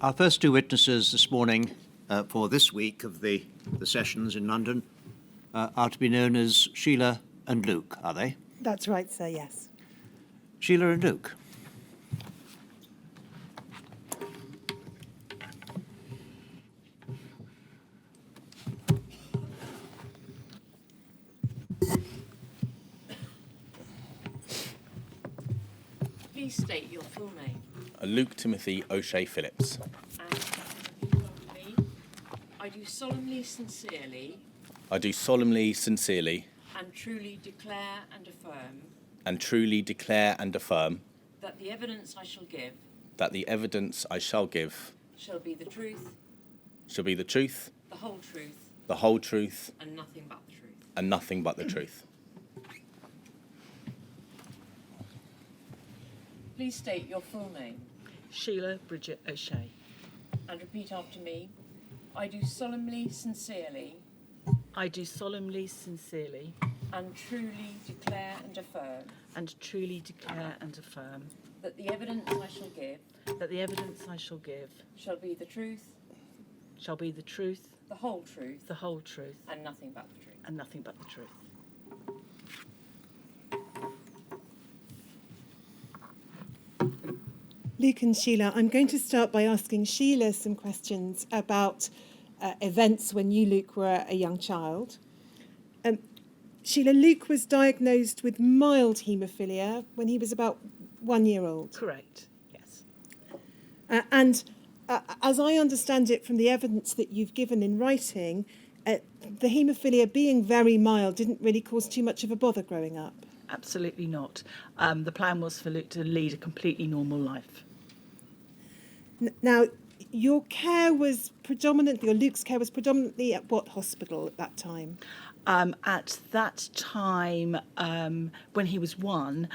Our first two witnesses this morning for this week of the sessions in London are to be known as Shelagh and Luke, are they? That's right, sir, yes. Shelagh and Luke. Please state your full name. Luke Timothy O'Shea Phillips. And repeat after me. I do solemnly, sincerely, I do solemnly, sincerely, and truly declare and affirm and truly declare and affirm that the evidence I shall give that the evidence I shall give shall be the truth, shall be the truth, the whole truth, the whole truth, and nothing but the truth. and nothing but the truth. Please state your full name Shelagh Bridget O'Shea. and repeat after me. I do solemnly, sincerely, I do solemnly, sincerely, and truly declare and affirm and truly declare and affirm that the evidence I shall give that the evidence I shall give shall be the truth, shall be the truth, the whole truth, the whole truth, and nothing but the truth. and nothing but the truth. Luke and Shelagh, I'm going to start by asking Shelagh some questions about events when you, Luke, were a young child. Shelagh, Luke was diagnosed with mild haemophilia when he was about 1 year old. Correct, yes. And as I understand it from the evidence that you've given in writing, the haemophilia being very mild didn't really cause too much of a bother growing up. Absolutely not. The plan was for Luke to lead a completely normal life. Now, your care was predominantly, or Luke's care was predominantly at what hospital at that time? At that time, when he was one,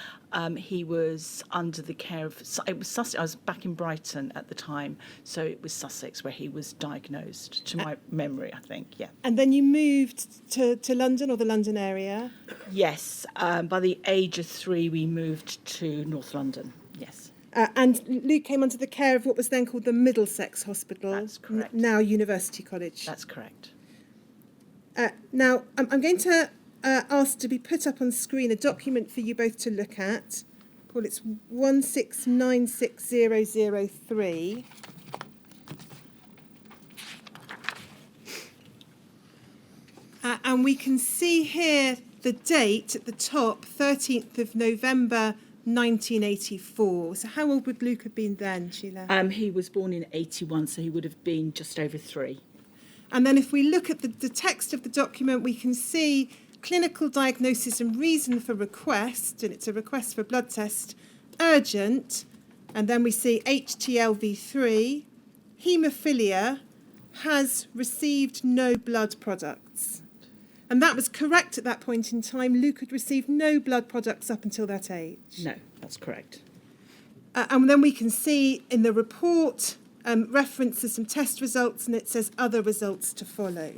he was under the care of, it was Sussex. I was back in Brighton at the time, so it was Sussex where he was diagnosed, to my memory, I think, yeah. And then you moved to London or the London area? Yes, by the age of 3, we moved to North London, yes. And Luke came under the care of what was then called the Middlesex Hospital, That's correct. Now University College. That's correct. Now, I'm going to ask to be put up on screen a document for you both to look at. Paul, it's 1696003. And we can see here the date at the top, 13th of November 1984. So how old would Luke have been then, Shelagh? He was born in 81, so he would have been just over 3. And then if we look at the text of the document, we can see clinical diagnosis and reason for request, and it's a request for a blood test, urgent, and then we see HTLV3, haemophilia, has received no blood products. And that was correct at that point in time. Luke had received no blood products up until that age. No, that's correct. And then we can see in the report reference to some test results, and it says other results to follow.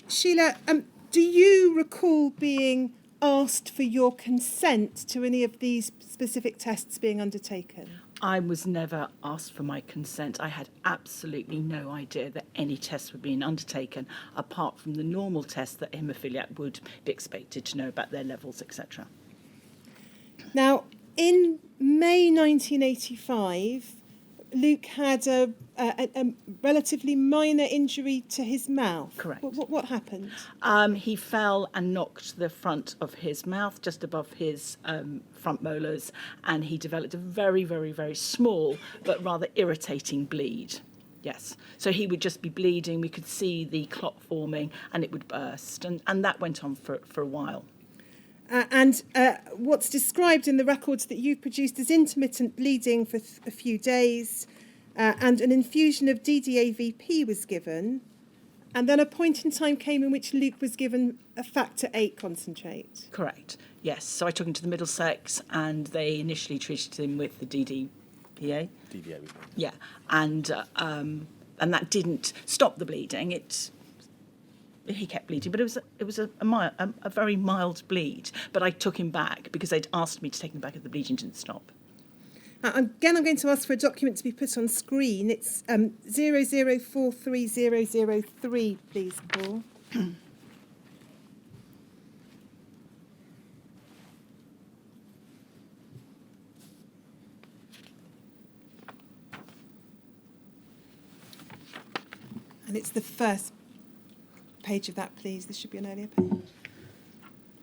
Shelagh, do you recall being asked for your consent to any of these specific tests being undertaken? I was never asked for my consent. I had absolutely no idea that any tests were being undertaken, apart from the normal tests that haemophiliac would be expected to know about their levels, etc. Now, in May 1985, Luke had a relatively minor injury to his mouth. Correct. What happened? He fell and knocked the front of his mouth just above his front molars, and he developed a very, very, very small but rather irritating bleed. Yes. So he would just be bleeding. We could see the clot forming, and it would burst. And that went on for a while. And what's described in the records that you've produced is intermittent bleeding for a few days, and an infusion of DDAVP was given, and then a point in time came in which Luke was given a factor 8 concentrate. Correct. Yes. So I took him to the Middlesex, and they initially treated him with the DDPA. DVA. Yeah, and that didn't stop the bleeding. He kept bleeding, but it was a very mild bleed. But I took him back because they'd asked me to take him back if the bleeding didn't stop. Again, I'm going to ask for a document to be put on screen. It's 00430003, please, Paul. And it's the first page of that, please. This should be an earlier page.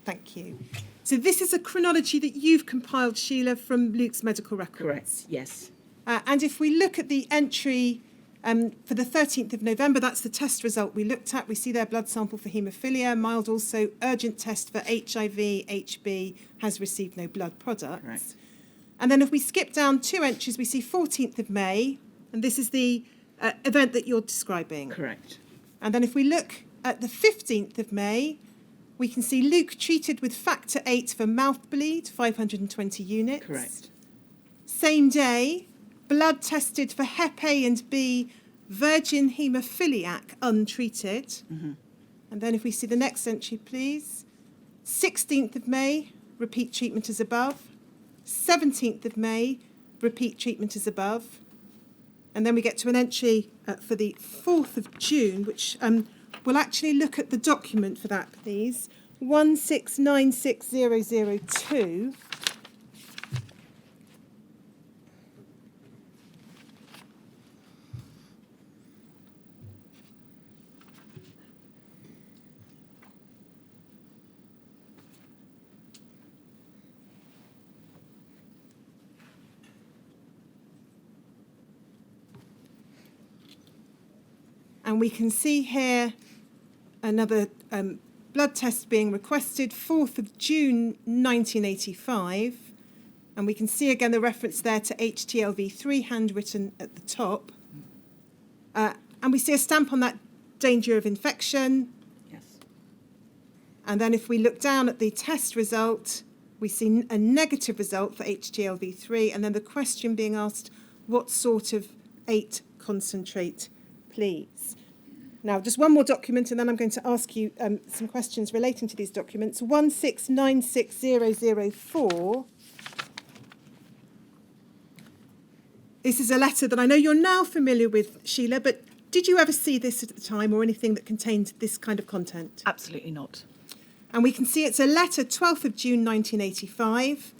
Thank you. So this is a chronology that you've compiled, Shelagh, from Luke's medical records. Correct, yes. And if we look at the entry for the 13th of November, that's the test result we looked at. We see their blood sample for haemophilia, mild also, urgent test for HIV, HB, has received no blood products. Correct. And then if we skip down 2 entries, we see 14th of May, and this is the event that you're describing. Correct. And then if we look at the 15th of May, we can see Luke treated with factor 8 for mouth bleed, 520 units. Correct. Same day, blood tested for Hep A and B, virgin haemophiliac, untreated. Mm-hmm. And then if we see the next entry, please. 16th of May, repeat treatment as above. 17th of May, repeat treatment as above. And then we get to an entry for the 4th of June, which we'll actually look at the document for that, please. 1696002. And we can see here another blood test being requested, 4th of June 1985. And we can see again the reference there to HTLV3 handwritten at the top. And we see a stamp on that, danger of infection. Yes. And then if we look down at the test result, we see a negative result for HTLV3. And then the question being asked, what sort of 8 concentrate, please? Now, just one more document, and then I'm going to ask you some questions relating to these documents. 1696004. This is a letter that I know you're now familiar with, Shelagh, but did you ever see this at the time or anything that contained this kind of content? Absolutely not. And we can see it's a letter, 12th of June 1985.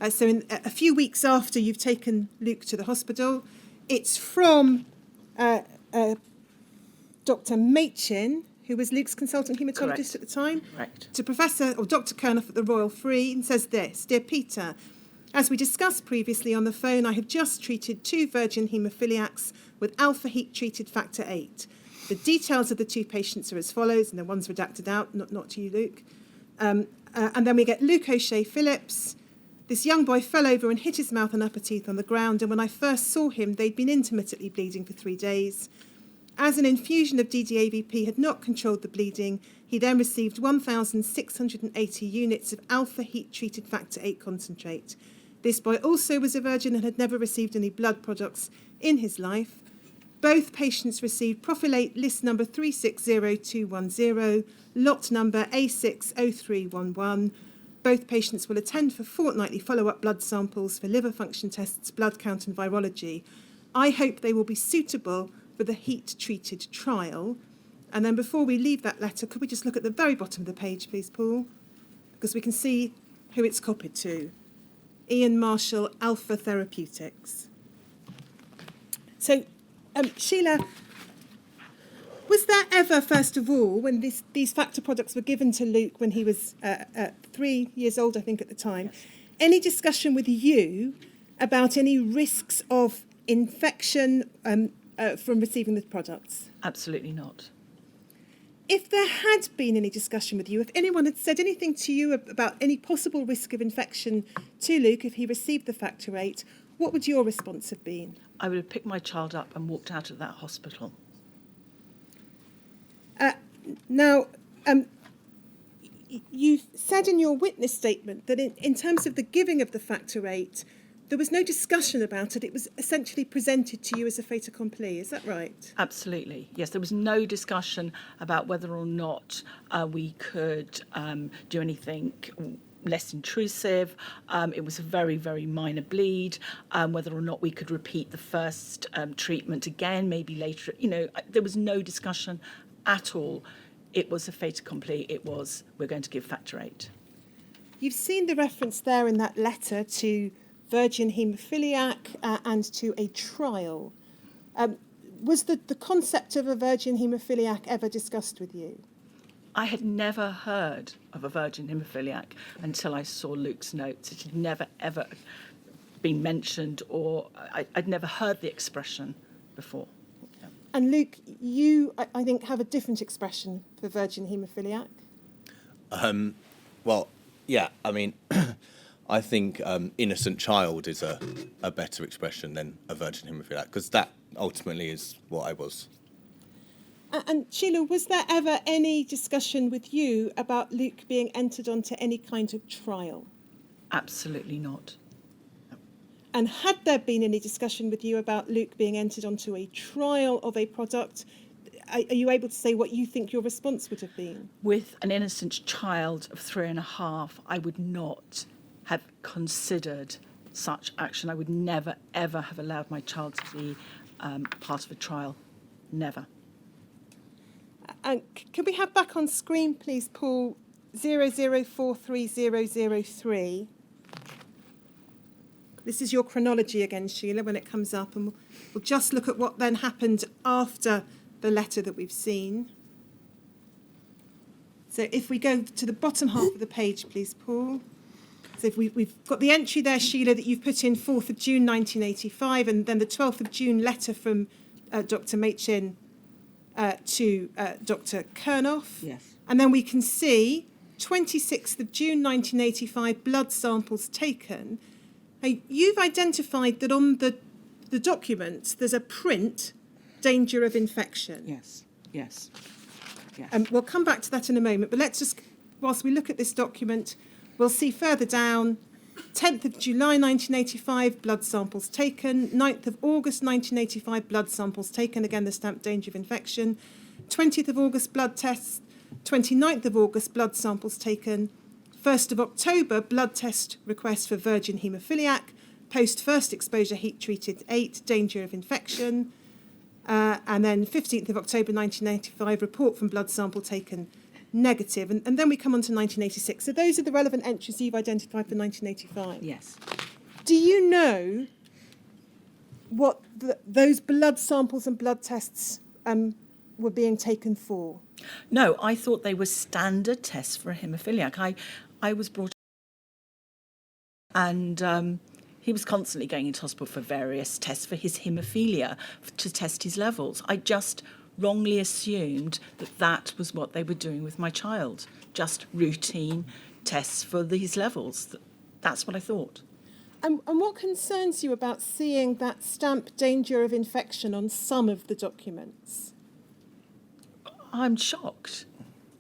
So in a few weeks after you've taken Luke to the hospital. It's from Dr. Machin, who was Luke's consultant haematologist Correct. at the time, Correct. to Professor or Dr. Kernoff at the Royal Free, and says this: Dear Peter, as we discussed previously on the phone, I have just treated 2 virgin haemophiliacs with alpha heat treated factor 8. The details of the 2 patients are as follows, and the one's redacted out, not to you, Luke. And then we get Luke O'Shea Phillips. This young boy fell over and hit his mouth and upper teeth on the ground, and when I first saw him, they'd been intermittently bleeding for 3 days. As an infusion of DDAVP had not controlled the bleeding, he then received 1,680 units of alpha heat-treated factor 8 concentrate. This boy also was a virgin and had never received any blood products in his life. Both patients received Profilate list number 360210, lot number A60311. Both patients will attend for fortnightly follow-up blood samples for liver function tests, blood count and virology. I hope they will be suitable for the heat-treated trial. And then before we leave that letter, could we just look at the very bottom of the page, please, Paul? Because we can see who it's copied to. Ian Marshall, Alpha Therapeutics. So, Shelagh, was there ever, first of all, when these factor products were given to Luke when he was 3 years old, I think, at the time, any discussion with you about any risks of infection from receiving the products? Absolutely not. If there had been any discussion with you, if anyone had said anything to you about any possible risk of infection to Luke if he received the factor 8, what would your response have been? I would have picked my child up and walked out of that hospital. Now, you said in your witness statement that in terms of the giving of the factor 8, there was no discussion about it. It was essentially presented to you as a fait accompli. Is that right? Absolutely, yes. There was no discussion about whether or not we could do anything less intrusive. It was a very, very minor bleed. Whether or not we could repeat the first treatment again, maybe later. There was no discussion at all. It was a fait accompli. It was, we're going to give factor 8. You've seen the reference there in that letter to virgin haemophiliac and to a trial. Was the concept of a virgin haemophiliac ever discussed with you? I had never heard of a virgin haemophiliac until I saw Luke's notes. It had never, ever been mentioned, or I'd never heard the expression before. And Luke, you, I think, have a different expression for virgin haemophiliac. Well, yeah, I mean, I think innocent child is a better expression than a virgin haemophiliac, because that ultimately is what I was. And Sheila, was there ever any discussion with you about Luke being entered onto any kind of trial? Absolutely not. And had there been any discussion with you about Luke being entered onto a trial of a product, are you able to say what you think your response would have been? With an innocent child of 3.5, I would not have considered such action. I would never, ever have allowed my child to be part of a trial. Never. And can we have back on screen, please, Paul, 004303? This is your chronology again, Sheila, when it comes up, and we'll just look at what then happened after the letter that we've seen. So if we go to the bottom half of the page, please, Paul. So if we've got the entry there, Sheila, that you've put in 4th of June 1985, and then the 12th of June letter from Dr. Machin to Dr. Kernoff. Yes. And then we can see 26th of June 1985, blood samples taken. Now, you've identified that on the document there's a print, danger of infection. Yes. Yes. Yes. We'll come back to that in a moment, but let's just, whilst we look at this document, we'll see further down, 10th of July 1985, blood samples taken. 9th of August 1985, blood samples taken. Again, the stamped danger of infection. 20th of August, blood tests. 29th of August, blood samples taken. 1st of October, blood test request for virgin haemophiliac. Post first exposure heat treated 8, danger of infection. And then 15th of October 1985, report from blood sample taken negative. And then we come on to 1986. So those are the relevant entries you've identified for 1985. Yes. Do you know what those blood samples and blood tests were being taken for? No, I thought they were standard tests for a haemophiliac. I was brought and he was constantly going into hospital for various tests for his haemophilia, to test his levels. I just wrongly assumed that that was what they were doing with my child, just routine tests for these levels. That's what I thought. And what concerns you about seeing that stamp danger of infection on some of the documents? I'm shocked.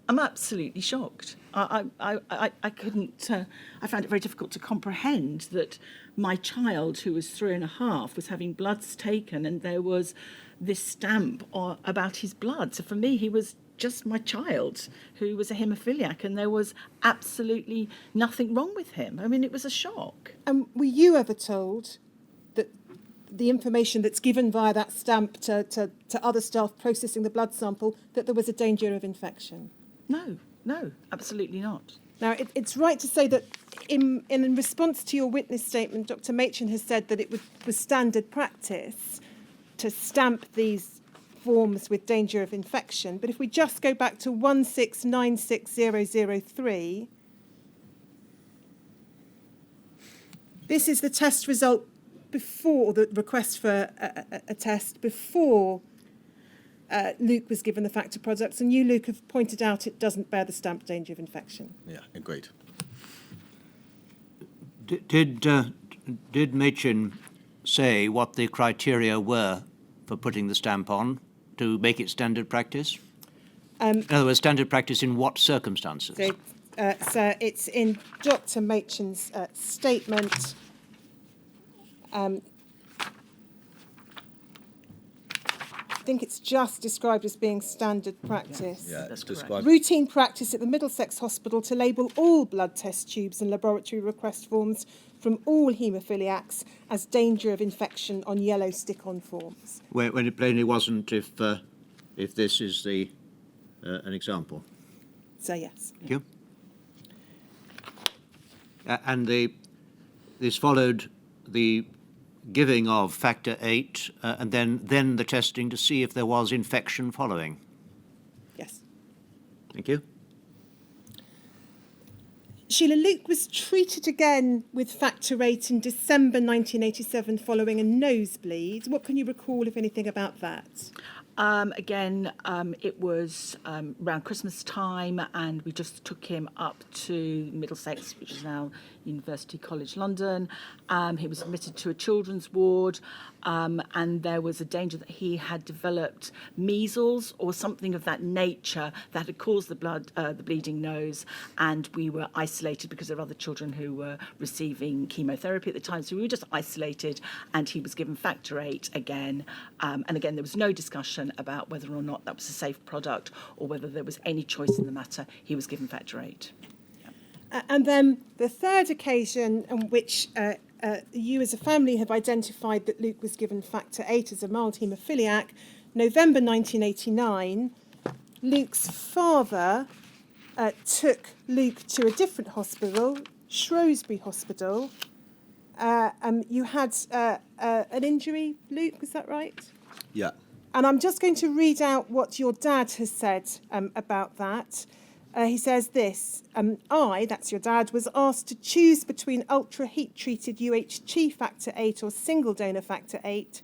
I'm absolutely shocked. I couldn't. I found it very difficult to comprehend that my child, who was 3.5, was having bloods taken, and there was this stamp about his blood. So for me, he was just my child who was a haemophiliac, and there was absolutely nothing wrong with him. I mean, it was a shock. And were you ever told that the information that's given via that stamp to other staff processing the blood sample, that there was a danger of infection? No, absolutely not. Now, it's right to say that in response to your witness statement, Dr. Machin has said that it was standard practice to stamp these forms with danger of infection. But if we just go back to 1696003, this is the test result before the request for a test, before Luke was given the factor products, and you, Luke, have pointed out it doesn't bear the stamp danger of infection. Yeah, agreed. Did Machin say what the criteria were for putting the stamp on to make it standard practice? In other words, standard practice in what circumstances? So it's in Dr. Machin's statement. I think it's just described as being standard practice. Yeah, That's it's correct. described. Routine practice at the Middlesex Hospital to label all blood test tubes and laboratory request forms from all haemophiliacs as danger of infection on yellow stick-on forms. When it plainly wasn't, if this is an example. So yes. Thank you. And this followed the giving of factor 8 and then the testing to see if there was infection following. Yes. Thank you. Sheila, Luke was treated again with factor 8 in December 1987 following a nosebleed. What can you recall, if anything, about that? It was around Christmas time, and we just took him up to Middlesex, which is now University College London. He was admitted to a children's ward, and there was a danger that he had developed measles or something of that nature that had caused the bleeding nose, and we were isolated because there were other children who were receiving chemotherapy at the time. So we were just isolated, and he was given factor 8 again. And again, there was no discussion about whether or not that was a safe product or whether there was any choice in the matter. He was given factor 8. And then the third occasion on which you as a family have identified that Luke was given factor 8 as a mild haemophiliac, November 1989, Luke's father took Luke to a different hospital, Shrewsbury Hospital. You had an injury, Luke, was that right? Yeah. And I'm just going to read out what your dad has said about that. He says this, that's your dad, was asked to choose between ultra heat-treated UHT factor 8 or single donor factor 8.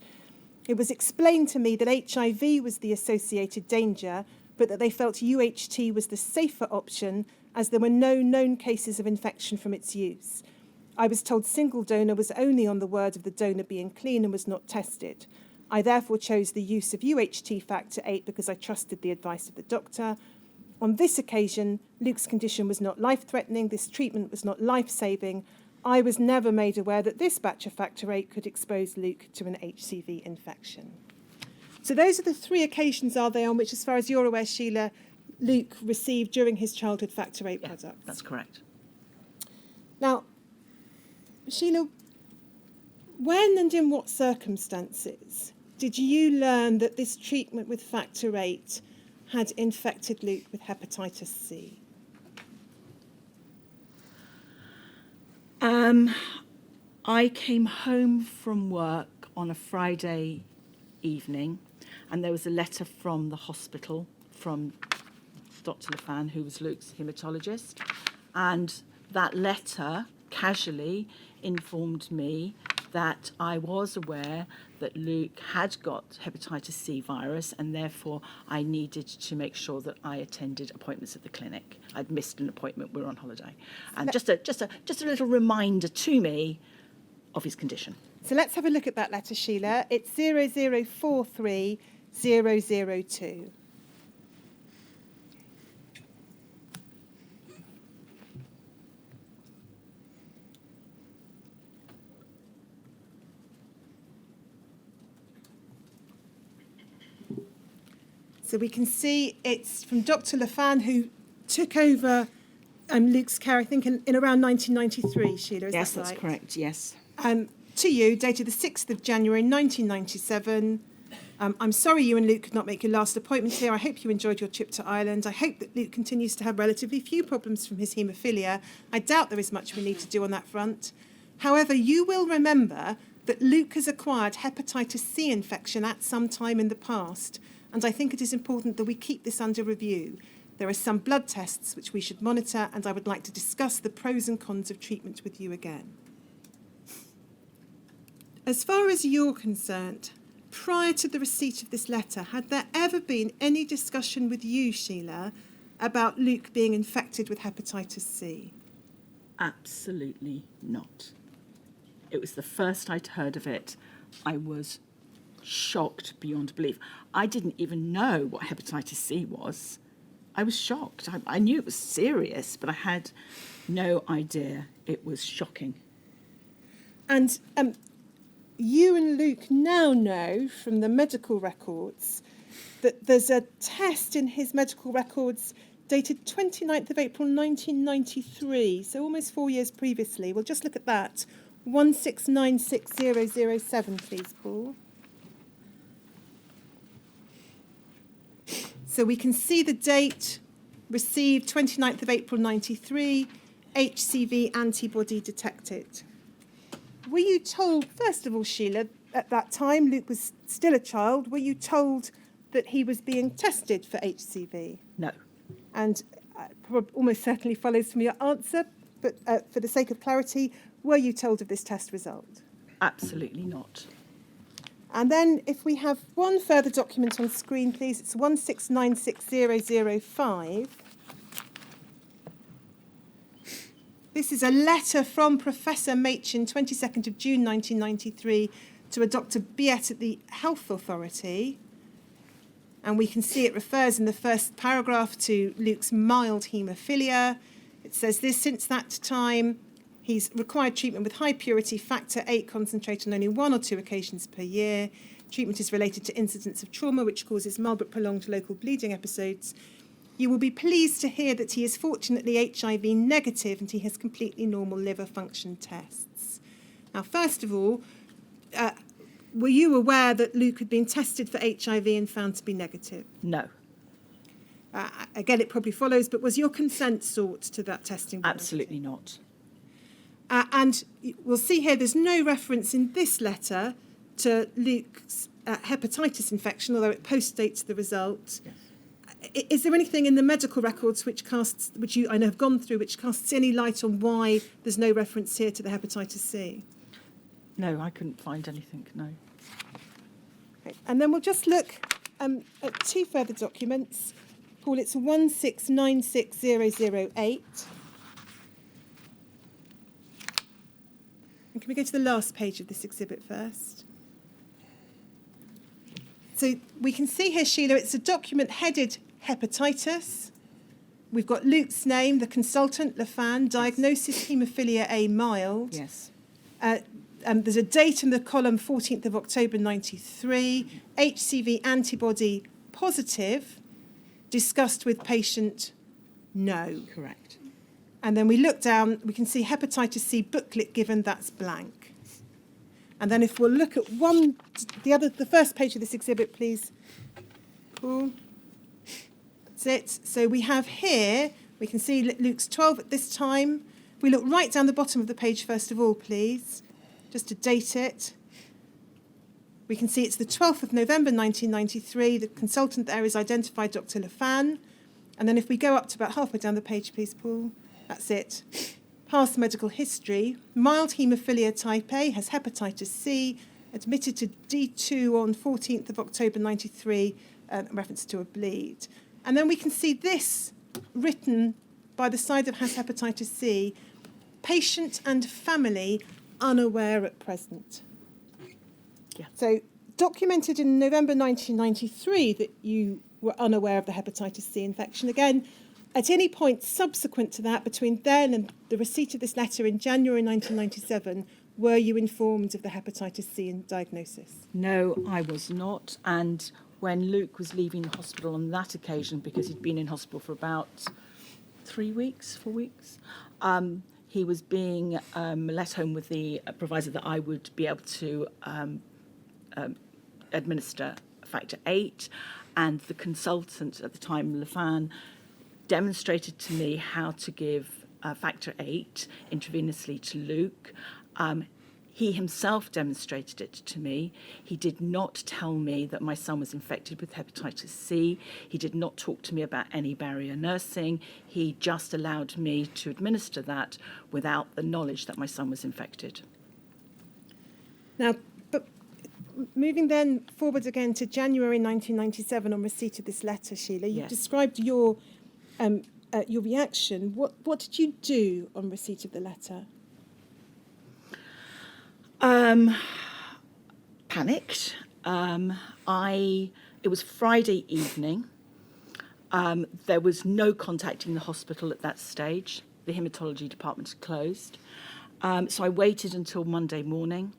It was explained to me that HIV was the associated danger, but that they felt UHT was the safer option as there were no known cases of infection from its use. I was told single donor was only on the word of the donor being clean and was not tested. I therefore chose the use of UHT factor 8 because I trusted the advice of the doctor. On this occasion, Luke's condition was not life-threatening, this treatment was not life-saving. I was never made aware that this batch of factor 8 could expose Luke to an HCV infection. So those are the three occasions, are they, on which, as far as you're aware, Sheila, Luke received during his childhood factor 8 products? That's correct. Now, Sheila, when and in what circumstances did you learn that this treatment with factor 8 had infected Luke with hepatitis C? I came home from work on a Friday evening, and there was a letter from the hospital from Dr. Lefan, who was Luke's haematologist, and that letter casually informed me that I was aware that Luke had got hepatitis C virus, and therefore I needed to make sure that I attended appointments at the clinic. I'd missed an appointment, we were on holiday. And just a little reminder to me of his condition. So let's have a look at that letter, Sheila. It's 0043002. So we can see it's from Dr. Lefan, who took over Luke's care, I think, in around 1993, Sheila, is Yes, that right? that's correct, yes. To you, dated the 6th of January 1997. I'm sorry you and Luke could not make your last appointment here. I hope you enjoyed your trip to Ireland. I hope that Luke continues to have relatively few problems from his haemophilia. I doubt there is much we need to do on that front. However, you will remember that Luke has acquired hepatitis C infection at some time in the past, and I think it is important that we keep this under review. There are some blood tests which we should monitor, and I would like to discuss the pros and cons of treatment with you again. As far as you're concerned, prior to the receipt of this letter, had there ever been any discussion with you, Sheila, about Luke being infected with hepatitis C? Absolutely not. It was the first I'd heard of it. I was shocked beyond belief. I didn't even know what hepatitis C was. I was shocked. I knew it was serious, but I had no idea. It was shocking. And you and Luke now know from the medical records that there's a test in his medical records dated 29th of April 1993, so almost 4 years previously. We'll just look at that. 1696007, please, Paul. So we can see the date received 29th of April 93, HCV antibody detected. Were you told, first of all, Shelagh, at that time, Luke was still a child, were you told that he was being tested for HCV? No. And almost certainly follows from your answer, but for the sake of clarity, were you told of this test result? Absolutely not. And then if we have one further document on screen, please, it's 1696005. This is a letter from Professor Machin, 22nd of June 1993, to a Dr. Biet at the Health Authority. And we can see it refers in the first paragraph to Luke's mild haemophilia. It says this: since that time, he's required treatment with high purity factor VIII concentrate on only 1 or 2 occasions per year. Treatment is related to incidents of trauma, which causes mild but prolonged local bleeding episodes. You will be pleased to hear that he is fortunately HIV negative and he has completely normal liver function tests. Now, first of all, were you aware that Luke had been tested for HIV and found to be negative? No. Again, it probably follows, but was your consent sought to that testing? Absolutely not. And we'll see here there's no reference in this letter to Luke's hepatitis infection, although it postdates the result. Yes. Is there anything in the medical records which you I know have gone through, which casts any light on why there's no reference here to the hepatitis C? No, I couldn't find anything, no. Okay. And then we'll just look at 2 further documents. Paul, it's 1696008. And can we go to the last page of this exhibit first? So we can see here, Shelagh, it's a document headed hepatitis. We've got Luke's name, the consultant, Lefan, diagnosis haemophilia A mild. Yes. There's a date in the column, 14th of October 93, HCV antibody positive, discussed with patient no. Correct. And then we look down, we can see hepatitis C booklet given, that's blank. And then if we'll look at the first page of this exhibit, please. Cool. That's it. So we have here, we can see Luke's 12 at this time. We look right down the bottom of the page first of all, please, just to date it. We can see it's the 12th of November 1993. The consultant there is identified Dr. Lefan. And then if we go up to about halfway down the page, please, Paul. That's it. Past medical history. Mild haemophilia type A, has hepatitis C, admitted to D2 on 14th of October 93, reference to a bleed. And then we can see this written by the side of has hepatitis C, patient and family unaware at present. Yeah. So documented in November 1993 that you were unaware of the hepatitis C infection. Again, at any point subsequent to that, between then and the receipt of this letter in January 1997, were you informed of the hepatitis C diagnosis? No, I was not. And when Luke was leaving the hospital on that occasion, because he'd been in hospital for about 4 weeks, he was being let home with the proviso that I would be able to administer factor VIII. And the consultant at the time, Lefan, demonstrated to me how to give factor VIII intravenously to Luke. He himself demonstrated it to me. He did not tell me that my son was infected with hepatitis C. He did not talk to me about any barrier nursing. He just allowed me to administer that without the knowledge that my son was infected. Now, but moving then forward again to January 1997 on receipt of this letter, Shelagh, you Yes. described your reaction. What did you do on receipt of the letter? Panicked. It was Friday evening. There was no contacting the hospital at that stage. The haematology department had closed. So I waited until Monday morning,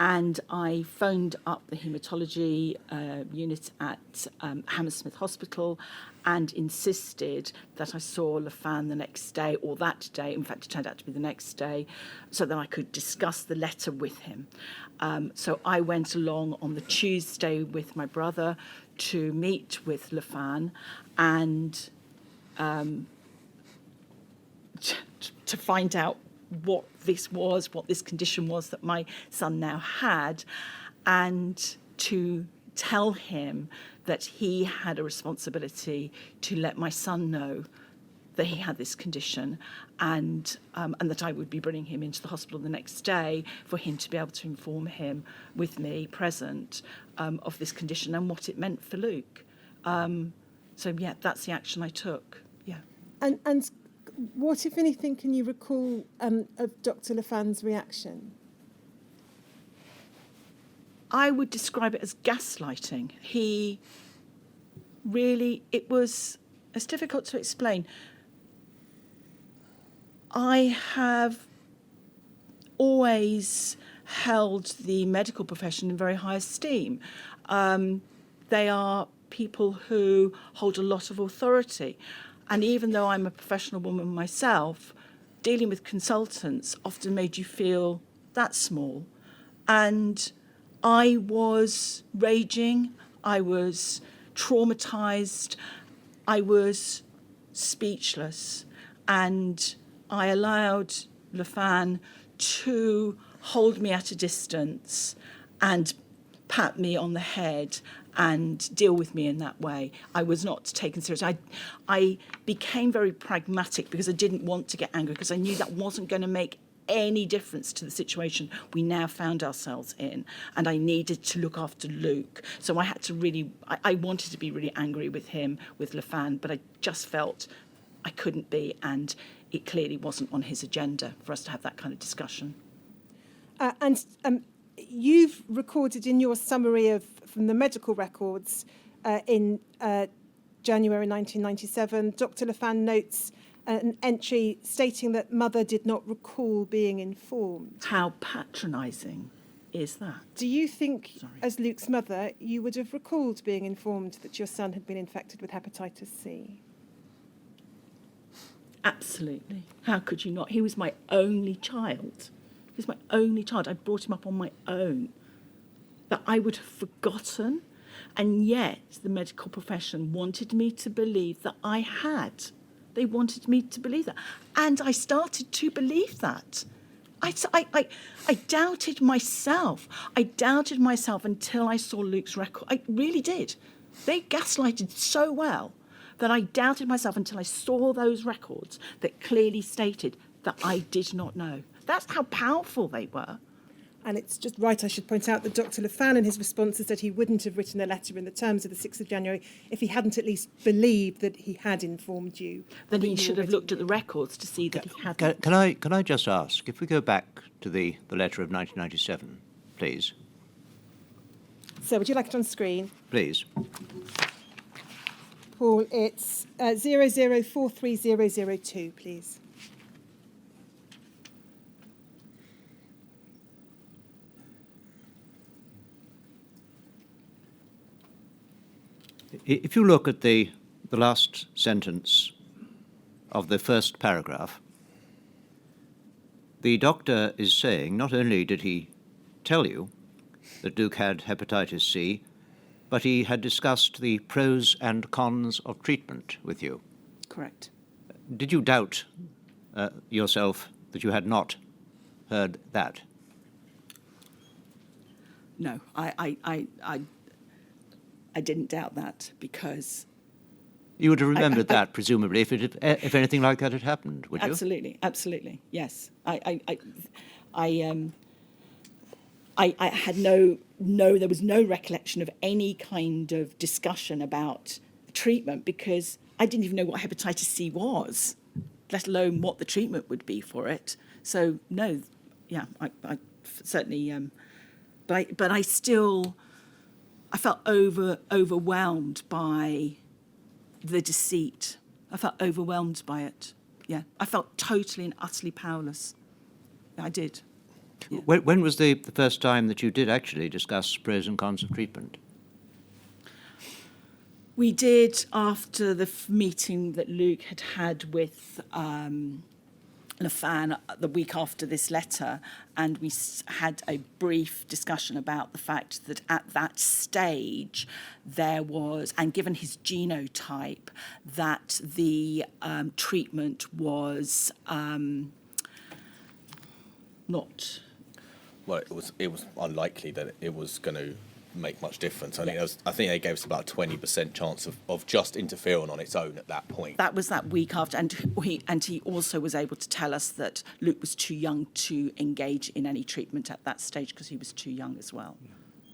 And I phoned up the haematology unit at Hammersmith Hospital and insisted that I saw Lafan the next day, or that day. In fact, it turned out to be the next day, so that I could discuss the letter with him. So I went along on the Tuesday with my brother to meet with Lafan and to find out what this condition was that my son now had, and to tell him that he had a responsibility to let my son know that he had this condition, and that I would be bringing him into the hospital the next day for him to be able to inform him with me present of this condition and what it meant for Luke. So yeah, that's the action I took. Yeah. And what, if anything, can you recall of Dr. Lafan's reaction? I would describe it as gaslighting. It's difficult to explain. I have always held the medical profession in very high esteem. They are people who hold a lot of authority. And even though I'm a professional woman myself, dealing with consultants often made you feel that small. And I was raging, I was traumatised, I was speechless, and I allowed Lafan to hold me at a distance and pat me on the head and deal with me in that way. I was not taken seriously. I became very pragmatic because I didn't want to get angry, because I knew that wasn't going to make any difference to the situation we now found ourselves in, and I needed to look after Luke. So I had to really, I wanted to be really angry with him, with Lafan, but I just felt I couldn't be, and it clearly wasn't on his agenda for us to have that kind of discussion. And you've recorded in your summary from the medical records in January 1997, Dr. Lafan notes an entry stating that mother did not recall being informed. How patronising is that? Do you think, as Luke's mother, you would have recalled being informed that your son had been infected with hepatitis C? Absolutely. How could you not? He was my only child. He was my only child. I brought him up on my own. That I would have forgotten. And yet the medical profession wanted me to believe that I had. They wanted me to believe that. And I started to believe that. I doubted myself. I doubted myself until I saw Luke's record. I really did. They gaslighted so well that I doubted myself until I saw those records that clearly stated that I did not know. That's how powerful they were. And it's just right, I should point out that Dr. Lafan in his response said he wouldn't have written a letter in the terms of the 6th of January if he hadn't at least believed that he had informed you. Then he should have looked at the records to see that he had. Can I just ask, if we go back to the letter of 1997, please? So would you like it on screen? Please. Paul, it's 00430002, please. If you look at the last sentence of the first paragraph, the doctor is saying not only did he tell you that Luke had hepatitis C, but he had discussed the pros and cons of treatment with you. Correct. Did you doubt yourself that you had not heard that? No, I didn't doubt that, because You would have remembered that, presumably, if anything like that had happened, would you? absolutely, yes. I had there was no recollection of any kind of discussion about treatment, because I didn't even know what hepatitis C was, let alone what the treatment would be for it. So no, yeah, I certainly, but I still, I felt overwhelmed by the deceit. I felt overwhelmed by it. Yeah, I felt totally and utterly powerless. I did. When was the first time that you did actually discuss pros and cons of treatment? We did after the meeting that Luke had had with Lafan the week after this letter, and we had a brief discussion about the fact that at that stage there was, and given his genotype, that the treatment was not. Well, it was unlikely that it was going to make much difference. I think they gave us about a 20% chance of just interfering on its own at that point. That was that week after, and he also was able to tell us that Luke was too young to engage in any treatment at that stage because he was too young as well.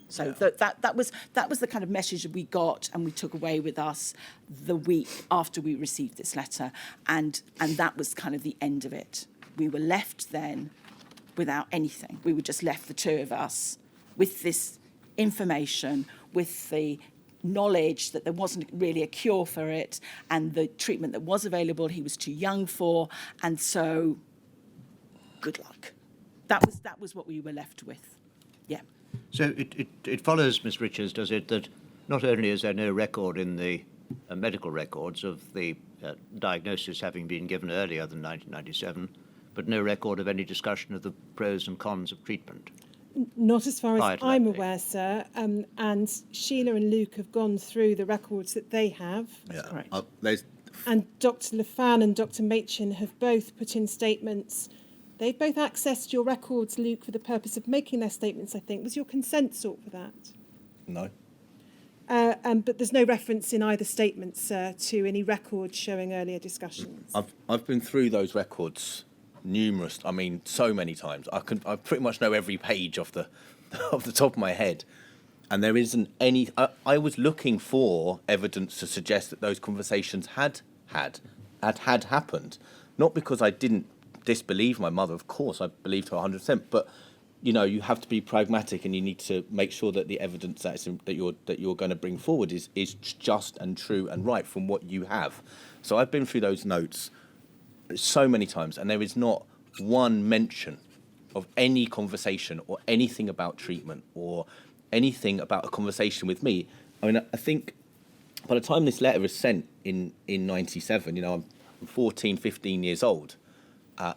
So that was the kind of message that we got and we took away with us the week after we received this letter, and that was kind of the end of it. We were left then without anything. We were just left, the two of us, with this information, with the knowledge that there wasn't really a cure for it, and the treatment that was available he was too young for, and so good luck. That was what we were left with. Yeah. So it follows, Miss Richards, does it, that not only is there no record in the medical records of the diagnosis having been given earlier than 1997, but no record of any discussion of the pros and cons of treatment? Not as far Prior as to that I'm date. aware, sir. And Sheila and Luke have gone through the records that they have. That's correct. And Dr. Lafan and Dr. Machin have both put in statements. They've both accessed your records, Luke, for the purpose of making their statements, I think. Was your consent sought for that? No. But there's no reference in either statement, sir, to any records showing earlier discussions. I've been through those records so many times. I pretty much know every page off the top of my head, and there isn't any. I was looking for evidence to suggest that those conversations had happened, not because I didn't disbelieve my mother. Of course, I believed her 100%. But you have to be pragmatic, and you need to make sure that the evidence that you're going to bring forward is just and true and right from what you have. So I've been through those notes so many times, and there is not one mention of any conversation or anything about treatment or anything about a conversation with me. I mean, I think by the time this letter is sent in 97, I'm 14, 15 years old. I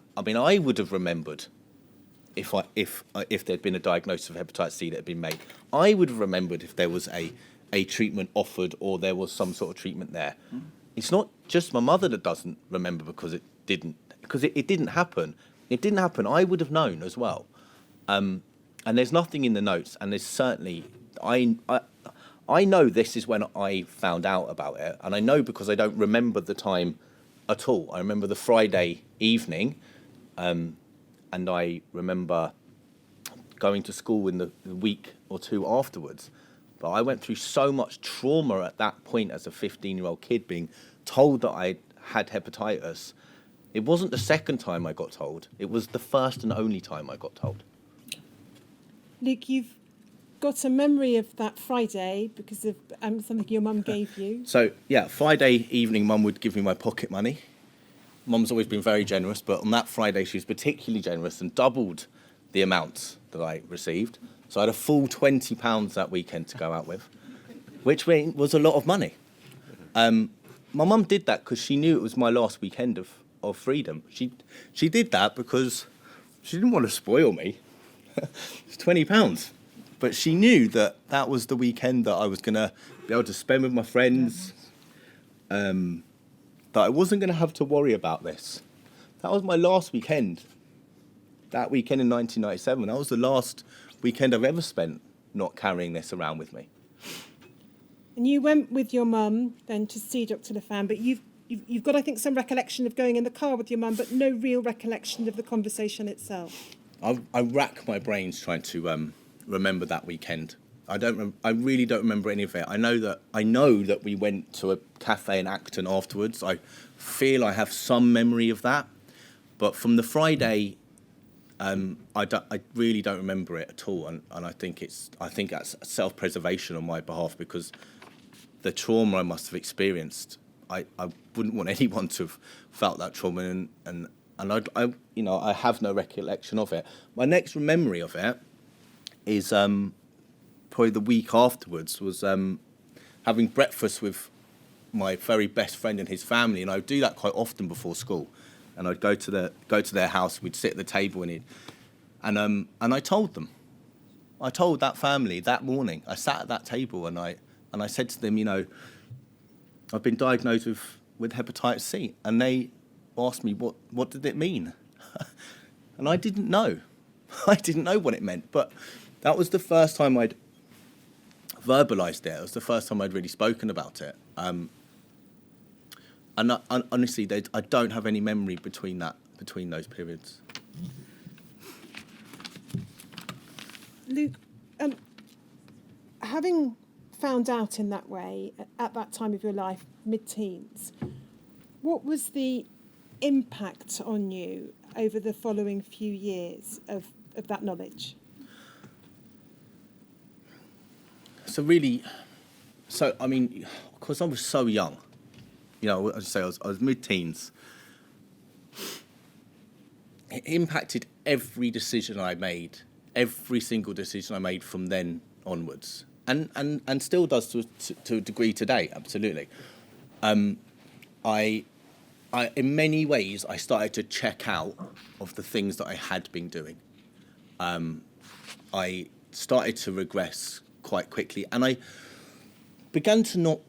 would have remembered if there'd been a diagnosis of hepatitis C that had been made. I would have remembered if there was a treatment offered or there was some sort of treatment there. It's not just my mother that doesn't remember because it didn't happen. It didn't happen. I would have known as well. And there's nothing in the notes, and there's certainly I know this is when I found out about it, and I know because I don't remember the time at all. I remember the Friday evening, and I remember going to school in the week or two afterwards. But I went through so much trauma at that point as a 15-year-old kid, being told that I had hepatitis. It wasn't the second time I got told. It was the first and only time I got told. Luke, you've got a memory of that Friday because of something your mum gave you. So, Friday evening, Mum would give me my pocket money. Mum's always been very generous, but on that Friday, she was particularly generous and doubled the amount that I received. So I had a full £20 that weekend to go out with, which was a lot of money. My mum did that because she knew it was my last weekend of freedom. She did that because she didn't want to spoil me. It's £20. But she knew that was the weekend that I was going to be able to spend with my friends, that I wasn't going to have to worry about this. That was my last weekend. That weekend in 1997, that was the last weekend I've ever spent not carrying this around with me. And you went with your mum then to see Dr. Lafan, but you've got, I think, some recollection of going in the car with your mum, but no real recollection of the conversation itself. I rack my brains trying to remember that weekend. I really don't remember any of it. I know that we went to a cafe in Acton afterwards. I feel I have some memory of that, but from the Friday, I really don't remember it at all. And I think that's self-preservation on my behalf, because the trauma I must have experienced, I wouldn't want anyone to have felt that trauma, and I have no recollection of it. My next memory of it is probably the week afterwards was having breakfast with my very best friend and his family, and I would do that quite often before school. And I'd go to their house. We'd sit at the table and I told them. I told that family that morning. I sat at that table and I said to them, I've been diagnosed with hepatitis C, and they asked me what did it mean, and I didn't know. I didn't know what it meant, but that was the first time I'd verbalised it. It was the first time I'd really spoken about it. Honestly, I don't have any memory between those periods. Luke, having found out in that way at that time of your life, mid-teens, what was the impact on you over the following few years of that knowledge? Because I was so young, as I say, I was mid-teens. It impacted every decision I made, every single decision I made from then onwards, and still does to a degree today, absolutely. I in many ways, I started to check out of the things that I had been doing. I started to regress quite quickly, and I began to not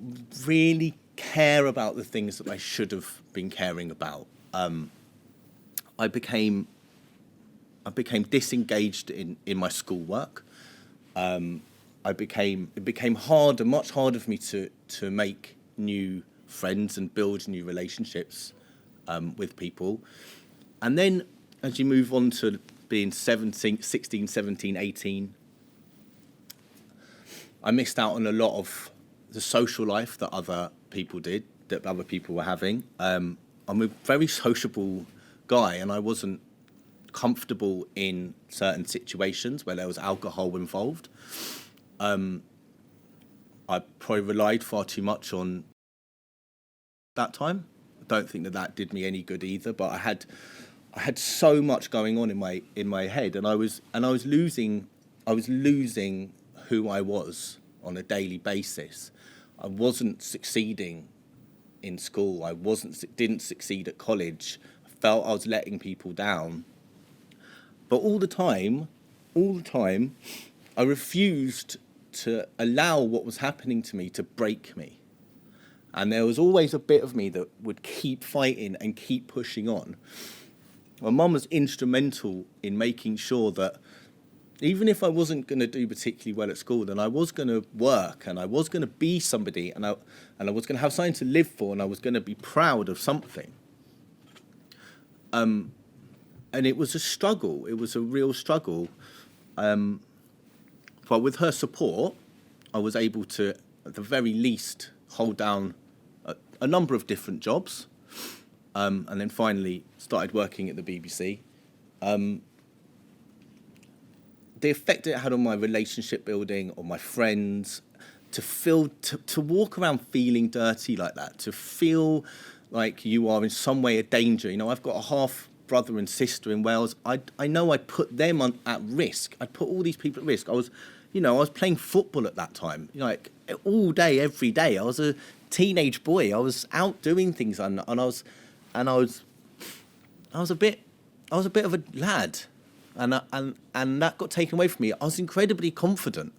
really care about the things that I should have been caring about. I became disengaged in my schoolwork. It became harder, much harder for me to make new friends and build new relationships with people. And then as you move on to being 16, 17, 18, I missed out on a lot of the social life that other people were having. I'm a very sociable guy, and I wasn't comfortable in certain situations where there was alcohol involved. I probably relied far too much on that time. I don't think that did me any good either, but I had so much going on in my head, and I was losing who I was on a daily basis. I wasn't succeeding in school. Didn't succeed at college. I felt I was letting people down. But all the time, I refused to allow what was happening to me to break me. And there was always a bit of me that would keep fighting and keep pushing on. My mum was instrumental in making sure that even if I wasn't going to do particularly well at school, then I was going to work and I was going to be somebody, and I was going to have something to live for, and I was going to be proud of something. And it was a struggle. It was a real struggle. But with her support, I was able to, at the very least, hold down a number of different jobs, and then finally started working at the BBC. The effect it had on my relationship building, on my friends, to walk around feeling dirty like that, to feel like you are in some way a danger. I've got a half brother and sister in Wales. I know I'd put them at risk. I'd put all these people at risk. I was playing football at that time, like all day, every day. I was a teenage boy. I was out doing things, and I was a bit of a lad, and that got taken away from me. I was incredibly confident.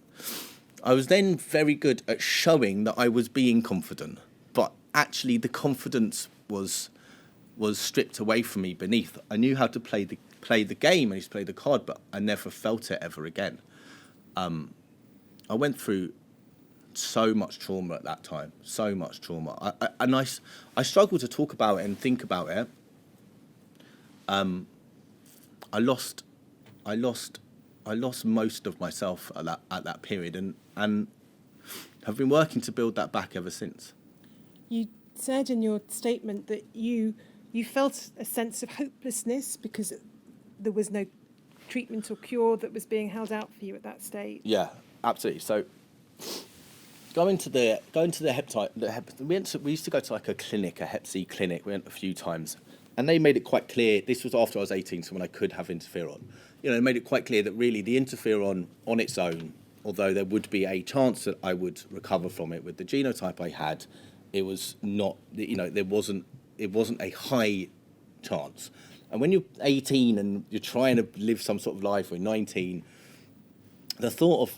I was then very good at showing that I was being confident, but actually the confidence was stripped away from me beneath. I knew how to play the game, I used to play the card, but I never felt it ever again. I went through so much trauma at that time, so much trauma. I struggle to talk about it and think about it. I lost most of myself at that period, and have been working to build that back ever since. You said in your statement that you felt a sense of hopelessness because there was no treatment or cure that was being held out for you at that stage. Yeah, absolutely. So going to the hepatitis, we used to go to like a clinic, a Hep C clinic. We went a few times, and they made it quite clear, this was after I was 18, so when I could have interferon, they made it quite clear that really the interferon on its own, although there would be a chance that I would recover from it with the genotype I had, it was not, it wasn't a high chance. And when you're 18 and you're trying to live some sort of life, or 19, the thought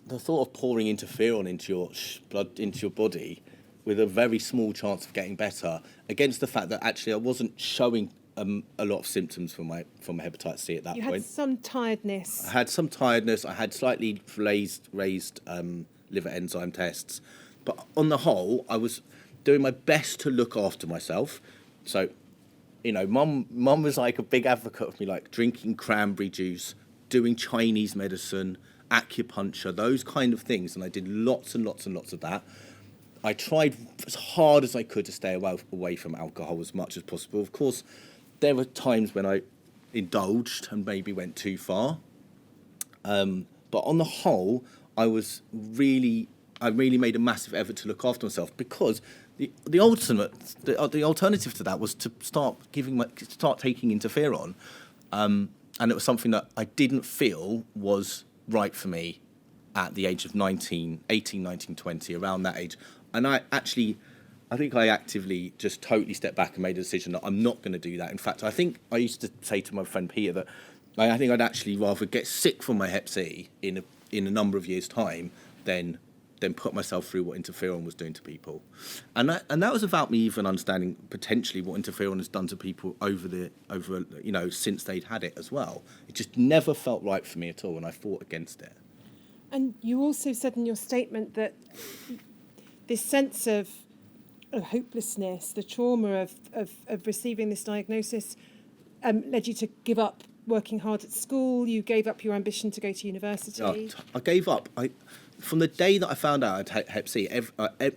of pouring interferon into your blood, into your body, with a very small chance of getting better, against the fact that actually I wasn't showing a lot of symptoms from hepatitis C at that point. You had some tiredness. I had some tiredness. I had slightly raised liver enzyme tests, but on the whole, I was doing my best to look after myself. So, Mum was like a big advocate of me, like drinking cranberry juice, doing Chinese medicine, acupuncture, those kind of things, and I did lots and lots and lots of that. I tried as hard as I could to stay away from alcohol as much as possible. Of course, there were times when I indulged and maybe went too far. But on the whole, I really made a massive effort to look after myself, because the alternative to that was to start taking interferon, and it was something that I didn't feel was right for me at the age of 18, 19, 20, around that age. And I think I actively just totally stepped back and made a decision that I'm not going to do that. In fact, I think I used to say to my friend Peter that I think I'd actually rather get sick from my Hep C in a number of years' time than put myself through what interferon was doing to people. And that was about me even understanding potentially what interferon has done to people over since they'd had it as well. It just never felt right for me at all, and I fought against it. And you also said in your statement that this sense of hopelessness, the trauma of receiving this diagnosis, led you to give up working hard at school. You gave up your ambition to go to university. I gave up. From the day that I found out I had Hep C,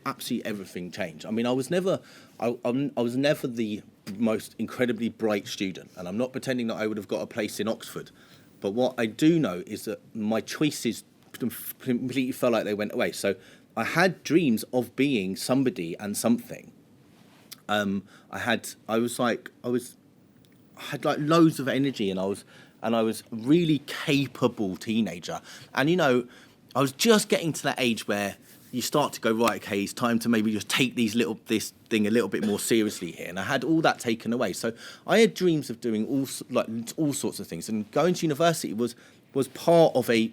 absolutely everything changed. I mean, I was never the most incredibly bright student, and I'm not pretending that I would have got a place in Oxford. But what I do know is that my choices completely felt like they went away. So I had dreams of being somebody and something. I had like loads of energy, and I was a really capable teenager. And I was just getting to that age where you start to go, right, okay, it's time to maybe just take this thing a little bit more seriously here. And I had all that taken away. So I had dreams of doing all sorts of things, and going to university was part of a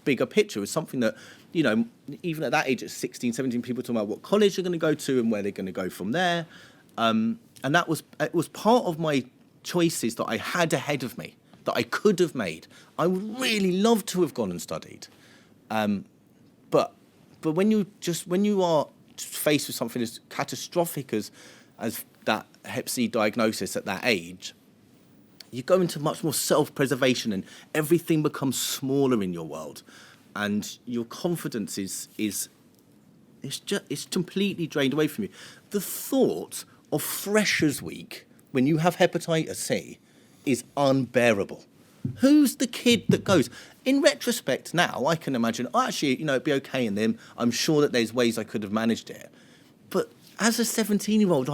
bigger picture. It was something that, even at that age, at 16, 17, people talking about what college they're going to go to and where they're going to go from there. And it was part of my choices that I had ahead of me, that I could have made. I would really love to have gone and studied. But when you are faced with something as catastrophic as that Hep C diagnosis at that age, you go into much more self-preservation, and everything becomes smaller in your world, and your confidence is completely drained away from you. The thought of Freshers' Week when you have hepatitis C is unbearable. Who's the kid that goes? In retrospect now, I can imagine, it'd be okay in them. I'm sure that there's ways I could have managed it. But as a 17-year-old,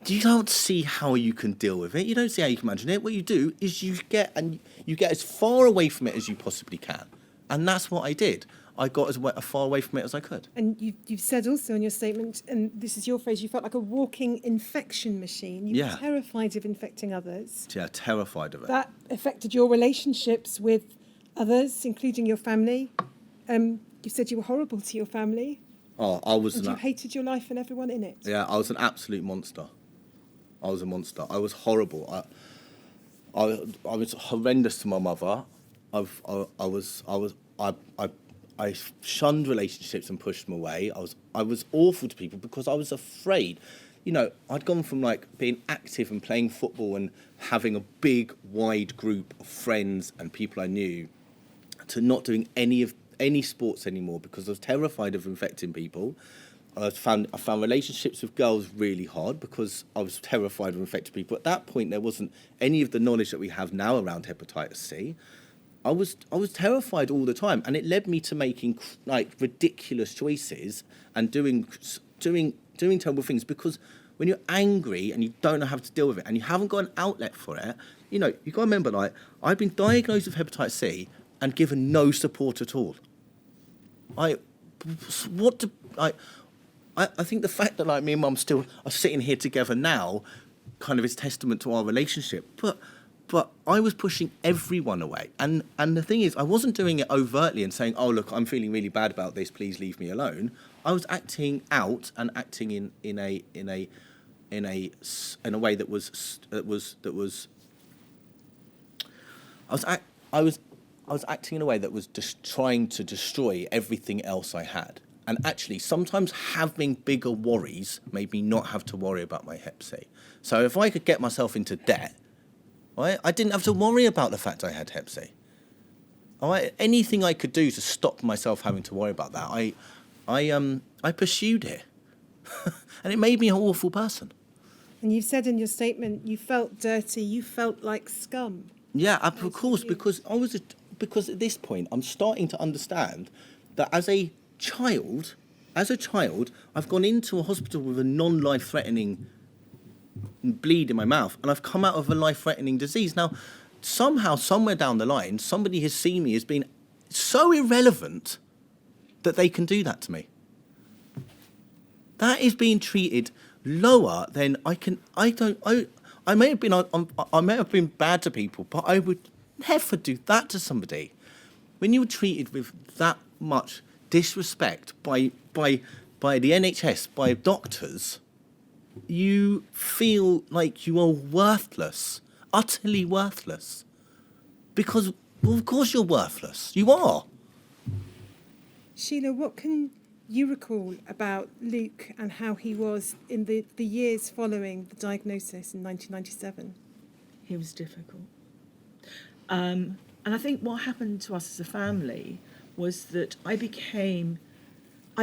you don't see how you can deal with it. You don't see how you can manage it. What you do is you get as far away from it as you possibly can. And that's what I did. I got as far away from it as I could. And you've said also in your statement, and this is your phrase, you felt like a walking infection machine. You were terrified of infecting others. Yeah, terrified of it. That affected your relationships with others, including your family. You said you were horrible to your family. Oh, I was. And you hated your life and everyone in it. Yeah, I was an absolute monster. I was a monster. I was horrible. I was horrendous to my mother. I shunned relationships and pushed them away. I was awful to people because I was afraid. I'd gone from being active and playing football and having a big, wide group of friends and people I knew, to not doing any sports anymore because I was terrified of infecting people. I found relationships with girls really hard because I was terrified of infecting people. At that point, there wasn't any of the knowledge that we have now around hepatitis C. I was terrified all the time, and it led me to making ridiculous choices and doing terrible things because when you're angry and you don't know how to deal with it and you haven't got an outlet for it, you know, you've got to remember, like, I've been diagnosed with hepatitis C and given no support at all. I think the fact that, like, me and Mum still are sitting here together now kind of is testament to our relationship. But I was pushing everyone away. And the thing is, I wasn't doing it overtly and saying, oh, look, I'm feeling really bad about this, please leave me alone. I was acting out and acting in a way that was I was acting in a way that was just trying to destroy everything else I had. And actually, sometimes having bigger worries made me not have to worry about my hep C. So if I could get myself into debt, right, I didn't have to worry about the fact I had hep C. Right, anything I could do to stop myself having to worry about that, I pursued it. And it made me an awful person. And you've said in your statement you felt dirty, you felt like scum. Yeah, of course, because because at this point I'm starting to understand that as a child, I've gone into a hospital with a non-life-threatening bleed in my mouth, and I've come out of a life-threatening disease. Now, somehow, somewhere down the line, somebody has seen me as being so irrelevant that they can do that to me. That is being treated lower than I can. I may have been bad to people, but I would never do that to somebody. When you're treated with that much disrespect by the NHS, by doctors, you feel like you are worthless, utterly worthless. Because, well, of course you're worthless. You are. Sheila, what can you recall about Luke and how he was in the years following the diagnosis in 1997? He was difficult. And I think what happened to us as a family was that I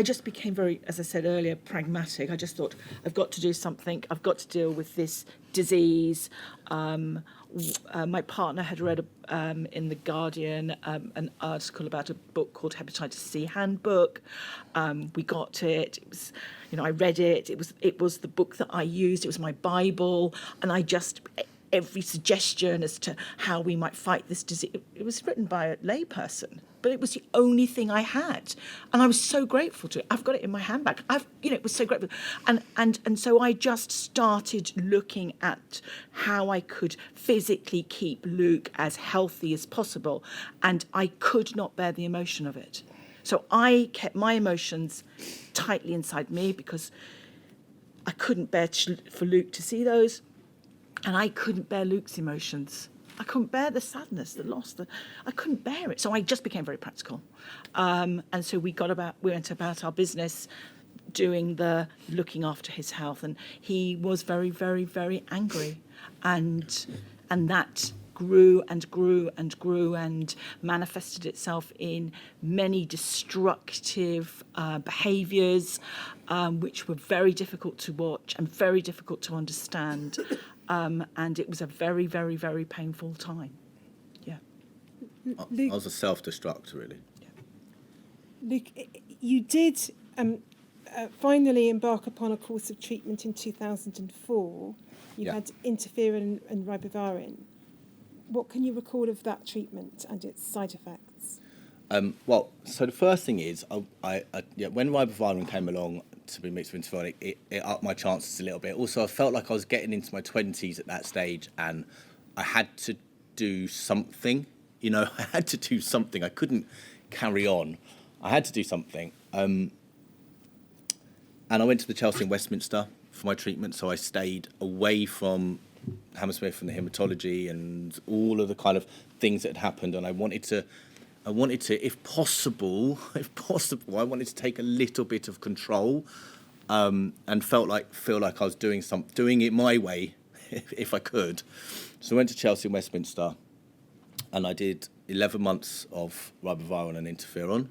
just became very, as I said earlier, pragmatic. I just thought, I've got to do something. I've got to deal with this disease. My partner had read in The Guardian an article about a book called Hepatitis C Handbook. We got it. It was, I read it. It was the book that I used. It was my Bible. And every suggestion as to how we might fight this disease, it was written by a layperson, but it was the only thing I had. And I was so grateful to it. I've got it in my handbag. It was so grateful. And so I just started looking at how I could physically keep Luke as healthy as possible. And I could not bear the emotion of it. So I kept my emotions tightly inside me because I couldn't bear for Luke to see those. And I couldn't bear Luke's emotions. I couldn't bear the sadness, the loss. I couldn't bear it. So I just became very practical. And so we went about our business doing the looking after his health. And he was very, very, very angry. And that grew and grew and grew and manifested itself in many destructive behaviours, which were very difficult to watch and very difficult to understand. And it was a very, very, very painful time. Yeah. I was a self-destruct, really. Yeah. Luke, you did finally embark upon a course of treatment in 2004. You had interferon and ribavirin. What can you recall of that treatment and its side effects? Well, so the first thing is, when ribavirin came along to be mixed with interferon, it upped my chances a little bit. Also, I felt like I was getting into my 20s at that stage, and I had to do something. I had to do something. I couldn't carry on. I had to do something. And I went to the Chelsea in Westminster for my treatment, so I stayed away from Hammersmith and the haematology and all of the kind of things that had happened, and I wanted to, if possible, I wanted to take a little bit of control, and feel like I was doing it my way, if I could. So I went to Chelsea and Westminster, and I did 11 months of ribavirin and interferon,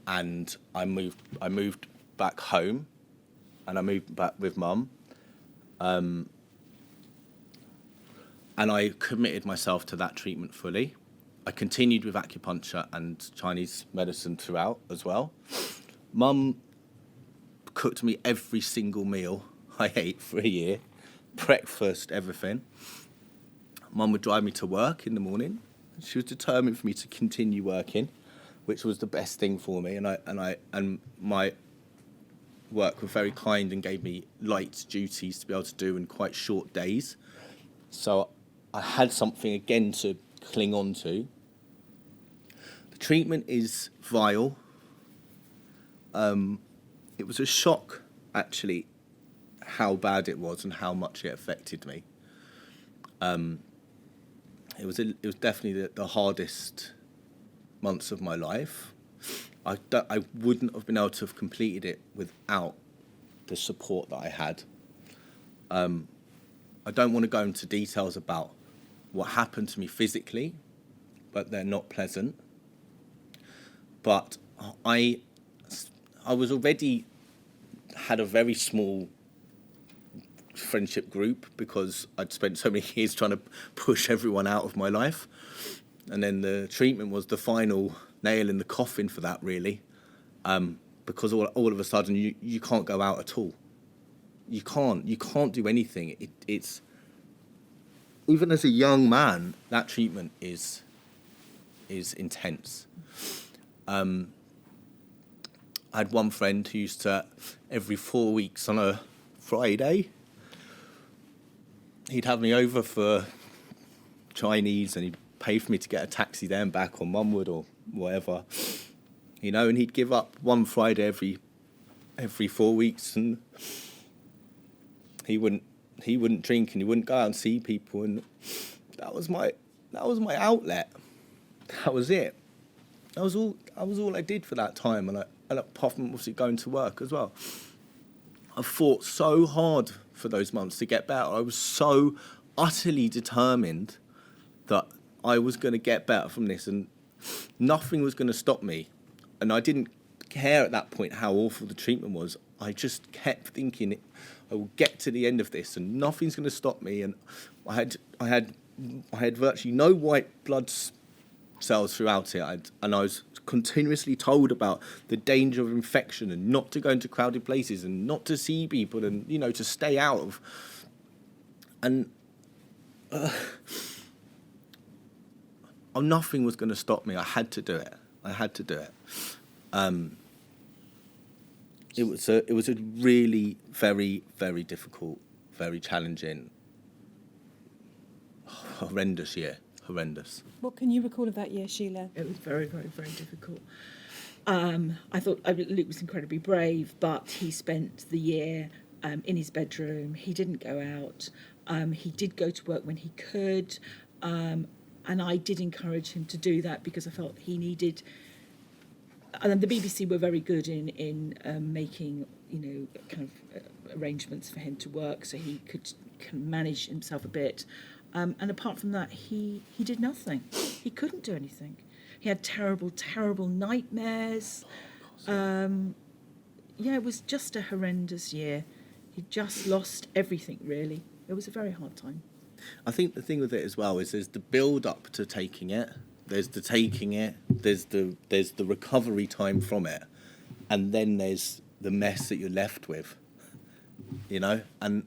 and I moved back home, and I moved back with Mum. And I committed myself to that treatment fully. I continued with acupuncture and Chinese medicine throughout as well. Mum cooked me every single meal I ate for a year, breakfast, everything. Mum would drive me to work in the morning. She was determined for me to continue working, which was the best thing for me. And my work were very kind and gave me light duties to be able to do in quite short days. So I had something again to cling on to. The treatment is vile. It was a shock, actually, how bad it was and how much it affected me. It was definitely the hardest months of my life. I wouldn't have been able to have completed it without the support that I had. I don't want to go into details about what happened to me physically, but they're not pleasant. But I was already had a very small friendship group because I'd spent so many years trying to push everyone out of my life. And then the treatment was the final nail in the coffin for that, really. Because all of a sudden you can't go out at all. You can't do anything. It's even as a young man, that treatment is intense. I had one friend who used to, every 4 weeks on a Friday, he'd have me over for Chinese and he'd pay for me to get a taxi there and back, or Mum would, or whatever. You know, and he'd give up one Friday every 4 weeks, and he wouldn't drink and he wouldn't go out and see people, and that was my outlet. That was it. That was all I did for that time, and apart from obviously going to work as well. I fought so hard for those months to get better. I was so utterly determined that I was going to get better from this, and nothing was going to stop me. And I didn't care at that point how awful the treatment was. I just kept thinking, I will get to the end of this, and nothing's going to stop me. And I had virtually no white blood cells throughout it, and I was continuously told about the danger of infection and not to go into crowded places and not to see people and, you know, to stay out of. And nothing was going to stop me. I had to do it. It was a really very, very difficult, very challenging, horrendous year. Horrendous. What can you recall of that year, Sheila? It was very, very, very difficult. I thought Luke was incredibly brave, but he spent the year in his bedroom. He didn't go out. He did go to work when he could, and I did encourage him to do that because I felt he needed. And the BBC were very good in making, you know, kind of arrangements for him to work so he could kind of manage himself a bit. And apart from that, he did nothing. He couldn't do anything. He had terrible, terrible nightmares. It was just a horrendous year. He just lost everything, really. It was a very hard time. I think the thing with it as well is there's the build-up to taking it. There's the taking it. There's the recovery time from it. And then there's the mess that you're left with, you know? And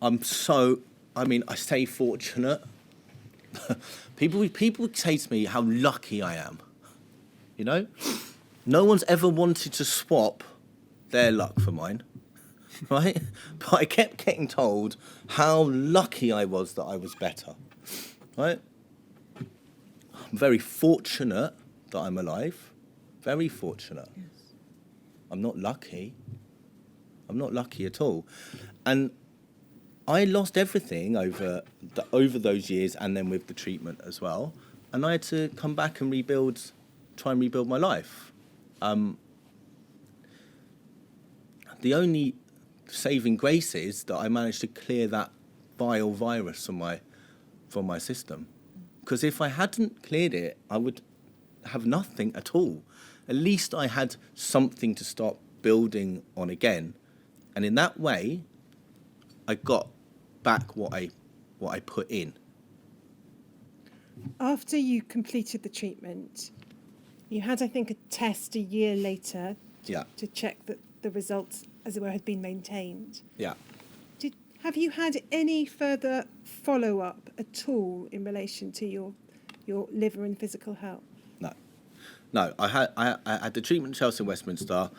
I'm so... I say fortunate. People say to me how lucky I am. You know? No one's ever wanted to swap their luck for mine. Right? But I kept getting told how lucky I was that I was better. Right? I'm very fortunate that I'm alive. Very fortunate. Yes. I'm not lucky. I'm not lucky at all. And I lost everything over those years, and then with the treatment as well. And I had to come back and try and rebuild my life. The only saving grace is that I managed to clear that vile virus from my system. Because if I hadn't cleared it, I would have nothing at all. At least I had something to start building on again. And in that way, I got back what I put in. After you completed the treatment, you had, I think, a test a year later Yeah. to check that the results, as it were, had been maintained. Yeah. Have you had any further follow-up at all in relation to your liver and physical health? No. I had the treatment at Chelsea and Westminster.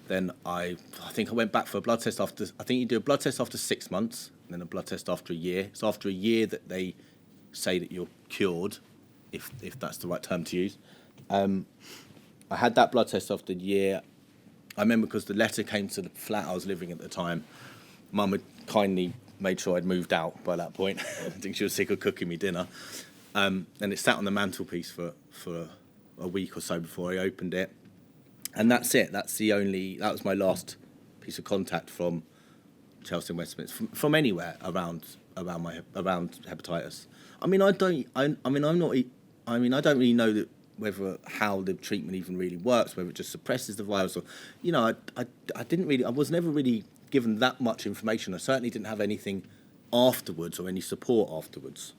Then I think I went back for a blood test after. I think you do a blood test after 6 months, and then a blood test after a year. It's after a year that they say that you're cured, if that's the right term to use. I had that blood test after a year. I remember because the letter came to the flat I was living at the time. Mum had kindly made sure I'd moved out by that point. I think she was sick of cooking me dinner. And it sat on the mantelpiece for a week or so before I opened it. And that's it. That was my last piece of contact from Chelsea and Westminster, from anywhere around hepatitis. I don't really know how the treatment even really works, whether it just suppresses the virus or, I was never really given that much information. I certainly didn't have anything afterwards or any support afterwards.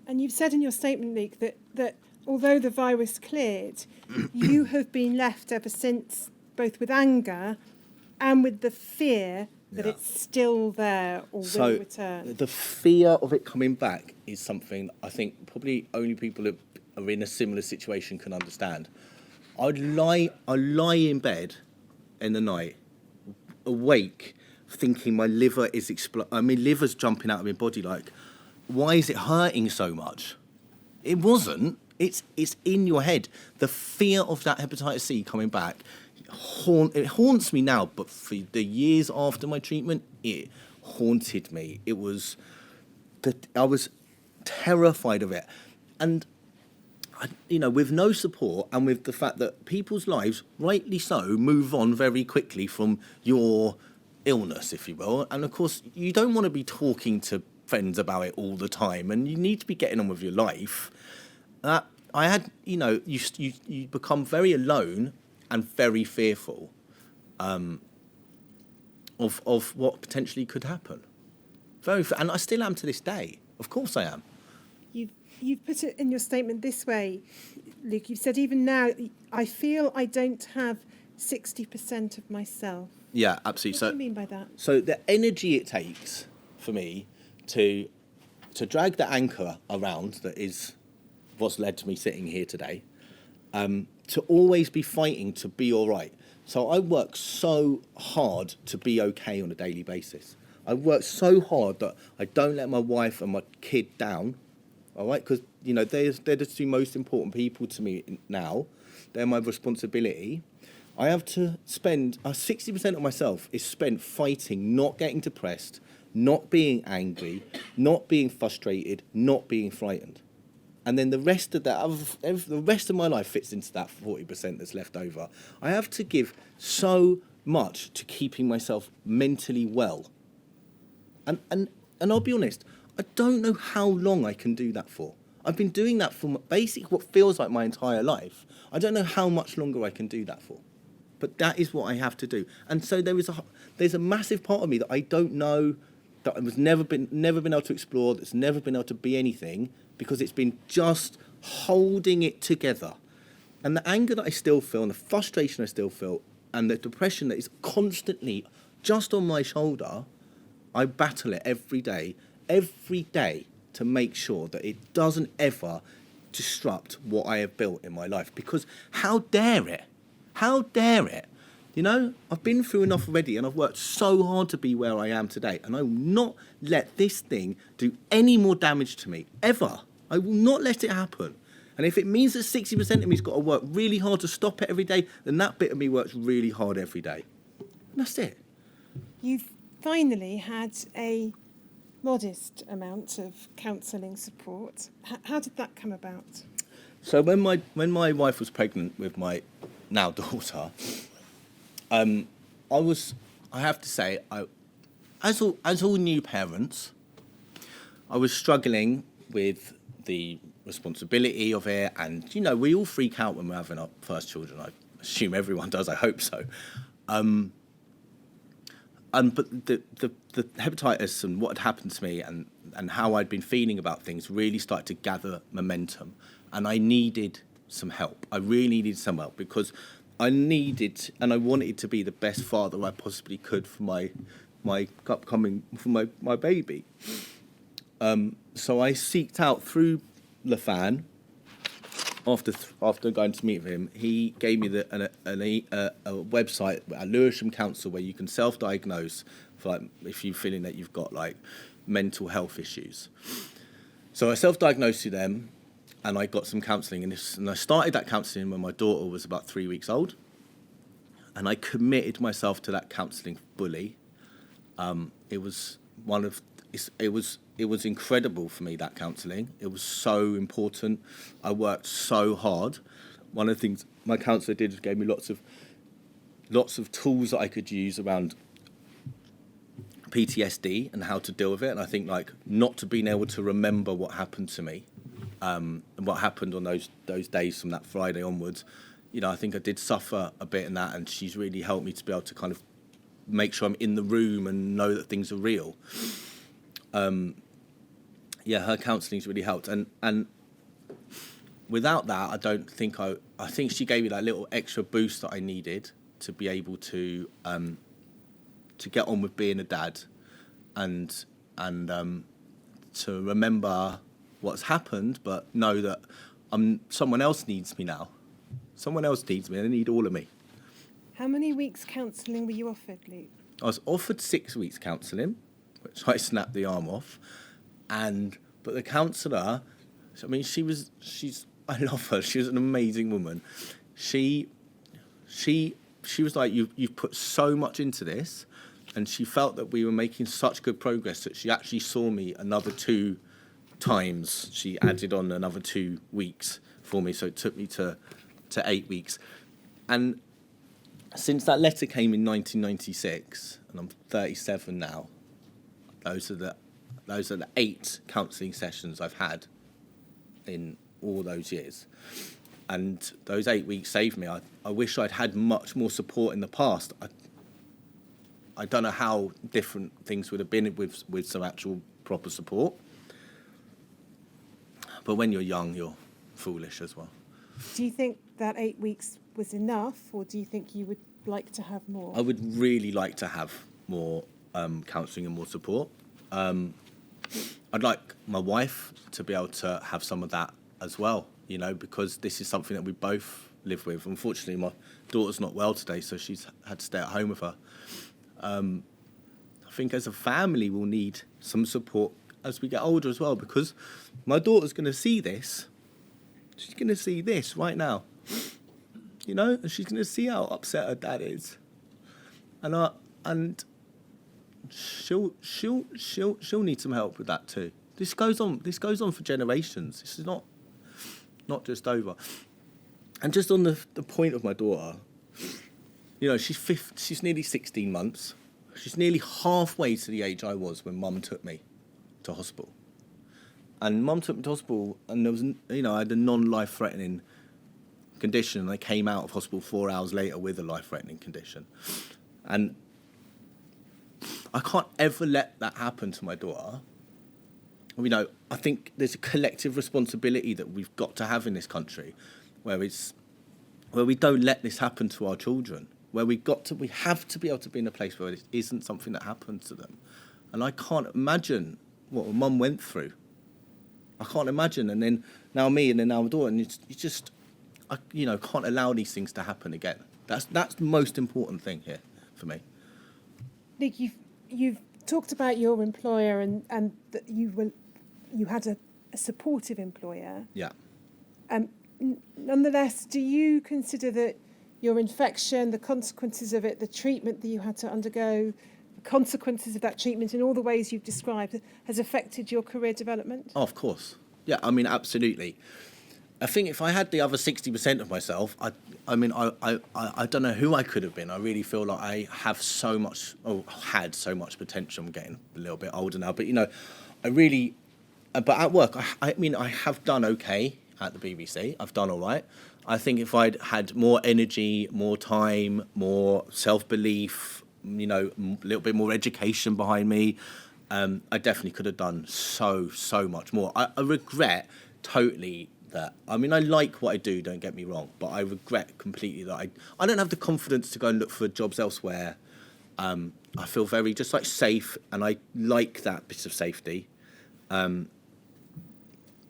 And you've said in your statement, Luke, that although the virus cleared, you have been left ever since, both with anger and with the fear that it's still there or will return. The fear of it coming back is something I think probably only people who are in a similar situation can understand. I'd lie in bed in the night, awake, thinking my liver is liver's jumping out of my body. Like, why is it hurting so much? It wasn't. It's in your head. The fear of that hepatitis C coming back, it haunts me now. But for the years after my treatment, it haunted me. I was terrified of it, and with no support and with the fact that people's lives, rightly so, move on very quickly from your illness, if you will. And of course, you don't want to be talking to friends about it all the time, and you need to be getting on with your life. I had, you become very alone and very fearful of what potentially could happen. And I still am to this day. Of course I am. You've put it in your statement this way, Luke. You've said, even now, I feel I don't have 60% of myself. Yeah, absolutely. What do you mean by that? So the energy it takes for me to drag the anchor around, that is what's led to me sitting here today, to always be fighting to be all right. So I work so hard to be okay on a daily basis. I work so hard that I don't let my wife and my kid down, all right? Because, they're the two most important people to me now. They're my responsibility. I have to spend 60% of myself is spent fighting, not getting depressed, not being angry, not being frustrated, not being frightened. And then the rest of my life fits into that 40% that's left over. I have to give so much to keeping myself mentally well. And I'll be honest, I don't know how long I can do that for. I've been doing that for basically what feels like my entire life. I don't know how much longer I can do that for. But that is what I have to do. And so there's a massive part of me that I don't know, that I've never been able to explore, that's never been able to be anything, because it's been just holding it together. And the anger that I still feel, and the frustration I still feel, and the depression that is constantly just on my shoulder, I battle it every day to make sure that it doesn't ever disrupt what I have built in my life. Because how dare it? How dare it? I've been through enough already, and I've worked so hard to be where I am today, and I will not let this thing do any more damage to me, ever. I will not let it happen. And if it means that 60% of me's got to work really hard to stop it every day, then that bit of me works really hard every day. And that's it. You've finally had a modest amount of counselling support. How did that come about? So when my wife was pregnant with my now daughter, I have to say, as all new parents, I was struggling with the responsibility of it, and we all freak out when we're having our first children. I assume everyone does. I hope so. But the hepatitis and what had happened to me and how I'd been feeling about things really started to gather momentum, and I needed some help. I really needed some help because I needed and I wanted to be the best father I possibly could for my baby. So I seeked out through Lafan. After going to meet with him, he gave me a website at Lewisham Council where you can self-diagnose for like if you're feeling that you've got like mental health issues. So I self-diagnosed with them, and I got some counselling, and I started that counselling when my daughter was about 3 weeks old, and I committed myself to that counselling fully. It was incredible for me, that counselling. It was so important. I worked so hard. One of the things my counsellor did was gave me lots of tools that I could use around PTSD and how to deal with it. And I think like not to being able to remember what happened to me, and what happened on those days from that Friday onwards, I think I did suffer a bit in that, and she's really helped me to be able to kind of make sure I'm in the room and know that things are real. Her counselling's really helped, and without that, I think she gave me that little extra boost that I needed to be able to get on with being a dad, and to remember what's happened, but know that someone else needs me now. Someone else needs me. They need all of me. How many weeks counselling were you offered, Luke? I was offered 6 weeks counselling, which I snapped the arm off, but the counsellor, I mean, I love her. She was an amazing woman. She was like, you've put so much into this, and she felt that we were making such good progress that she actually saw me another 2 times. She added on another 2 weeks for me, so it took me to 8 weeks. And since that letter came in 1996, and I'm 37 now, those are the 8 counselling sessions I've had in all those years. And those 8 weeks saved me. I wish I'd had much more support in the past. I don't know how different things would have been with some actual proper support. But when you're young, you're foolish as well. Do you think that 8 weeks was enough, or do you think you would like to have more? I would really like to have more counselling and more support. I'd like my wife to be able to have some of that as well, because this is something that we both live with. Unfortunately, my daughter's not well today, so she's had to stay at home with her. I think as a family we'll need some support as we get older as well, because my daughter's going to see this. She's going to see this right now, and she's going to see how upset her dad is, and she'll need some help with that too. This goes on for generations. This is not just over. And just on the point of my daughter, she's nearly 16 months. She's nearly halfway to the age I was when Mum took me to hospital. And Mum took me to hospital, and there was, I had a non-life-threatening condition, and I came out of hospital 4 hours later with a life-threatening condition. And I can't ever let that happen to my daughter. I think there's a collective responsibility that we've got to have in this country, where we don't let this happen to our children, where we have to be able to be in a place where it isn't something that happens to them. And I can't imagine what my mum went through. I can't imagine. And then now me, and then now my daughter, and I can't allow these things to happen again. That's the most important thing here for me. Nick, you've talked about your employer and that you had a supportive employer. Yeah. Nonetheless, do you consider that your infection, the consequences of it, the treatment that you had to undergo, the consequences of that treatment in all the ways you've described, has affected your career development? Oh, of course. Yeah, I mean, absolutely. I think if I had the other 60% of myself, I don't know who I could have been. I really feel like I have had so much potential. I'm getting a little bit older now, but but at work, I have done okay at the BBC. I've done all right. I think if I'd had more energy, more time, more self-belief, a little bit more education behind me, I definitely could have done so much more. I regret totally that, I mean, I like what I do, don't get me wrong, but I regret completely that I don't have the confidence to go and look for jobs elsewhere. I feel very just like safe, and I like that bit of safety. And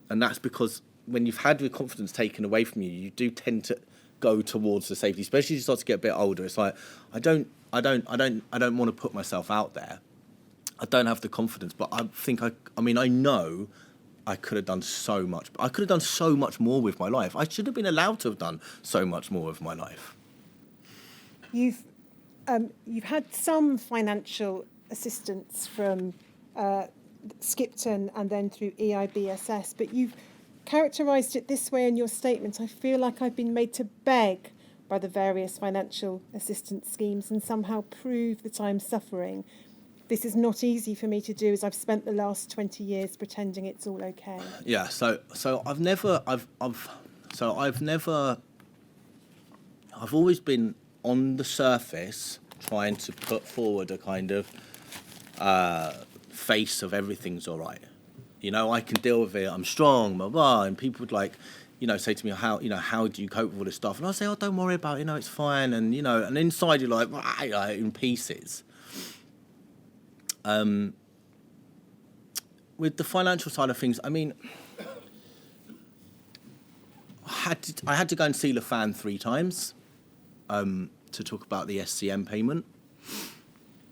that's because when you've had your confidence taken away from you, you do tend to go towards the safety, especially as you start to get a bit older. It's like, I don't want to put myself out there. I don't have the confidence, but I think I know I could have done so much. I could have done so much more with my life. I should have been allowed to have done so much more with my life. You've had some financial assistance from Skipton and then through EIBSS, but you've characterised it this way in your statement: I feel like I've been made to beg by the various financial assistance schemes and somehow prove that I'm suffering. This is not easy for me to do, as I've spent the last 20 years pretending it's all okay. Yeah, so I've always been on the surface trying to put forward a kind of face of everything's all right. You know, I can deal with it, I'm strong, blah, blah. And people would like, you know, say to me, how do you cope with all this stuff? And I say, oh, don't worry about it, it's fine. And, and inside you're like in pieces. With the financial side of things, I mean, I had to go and see Shelagh 3 times to talk about the SCM payment.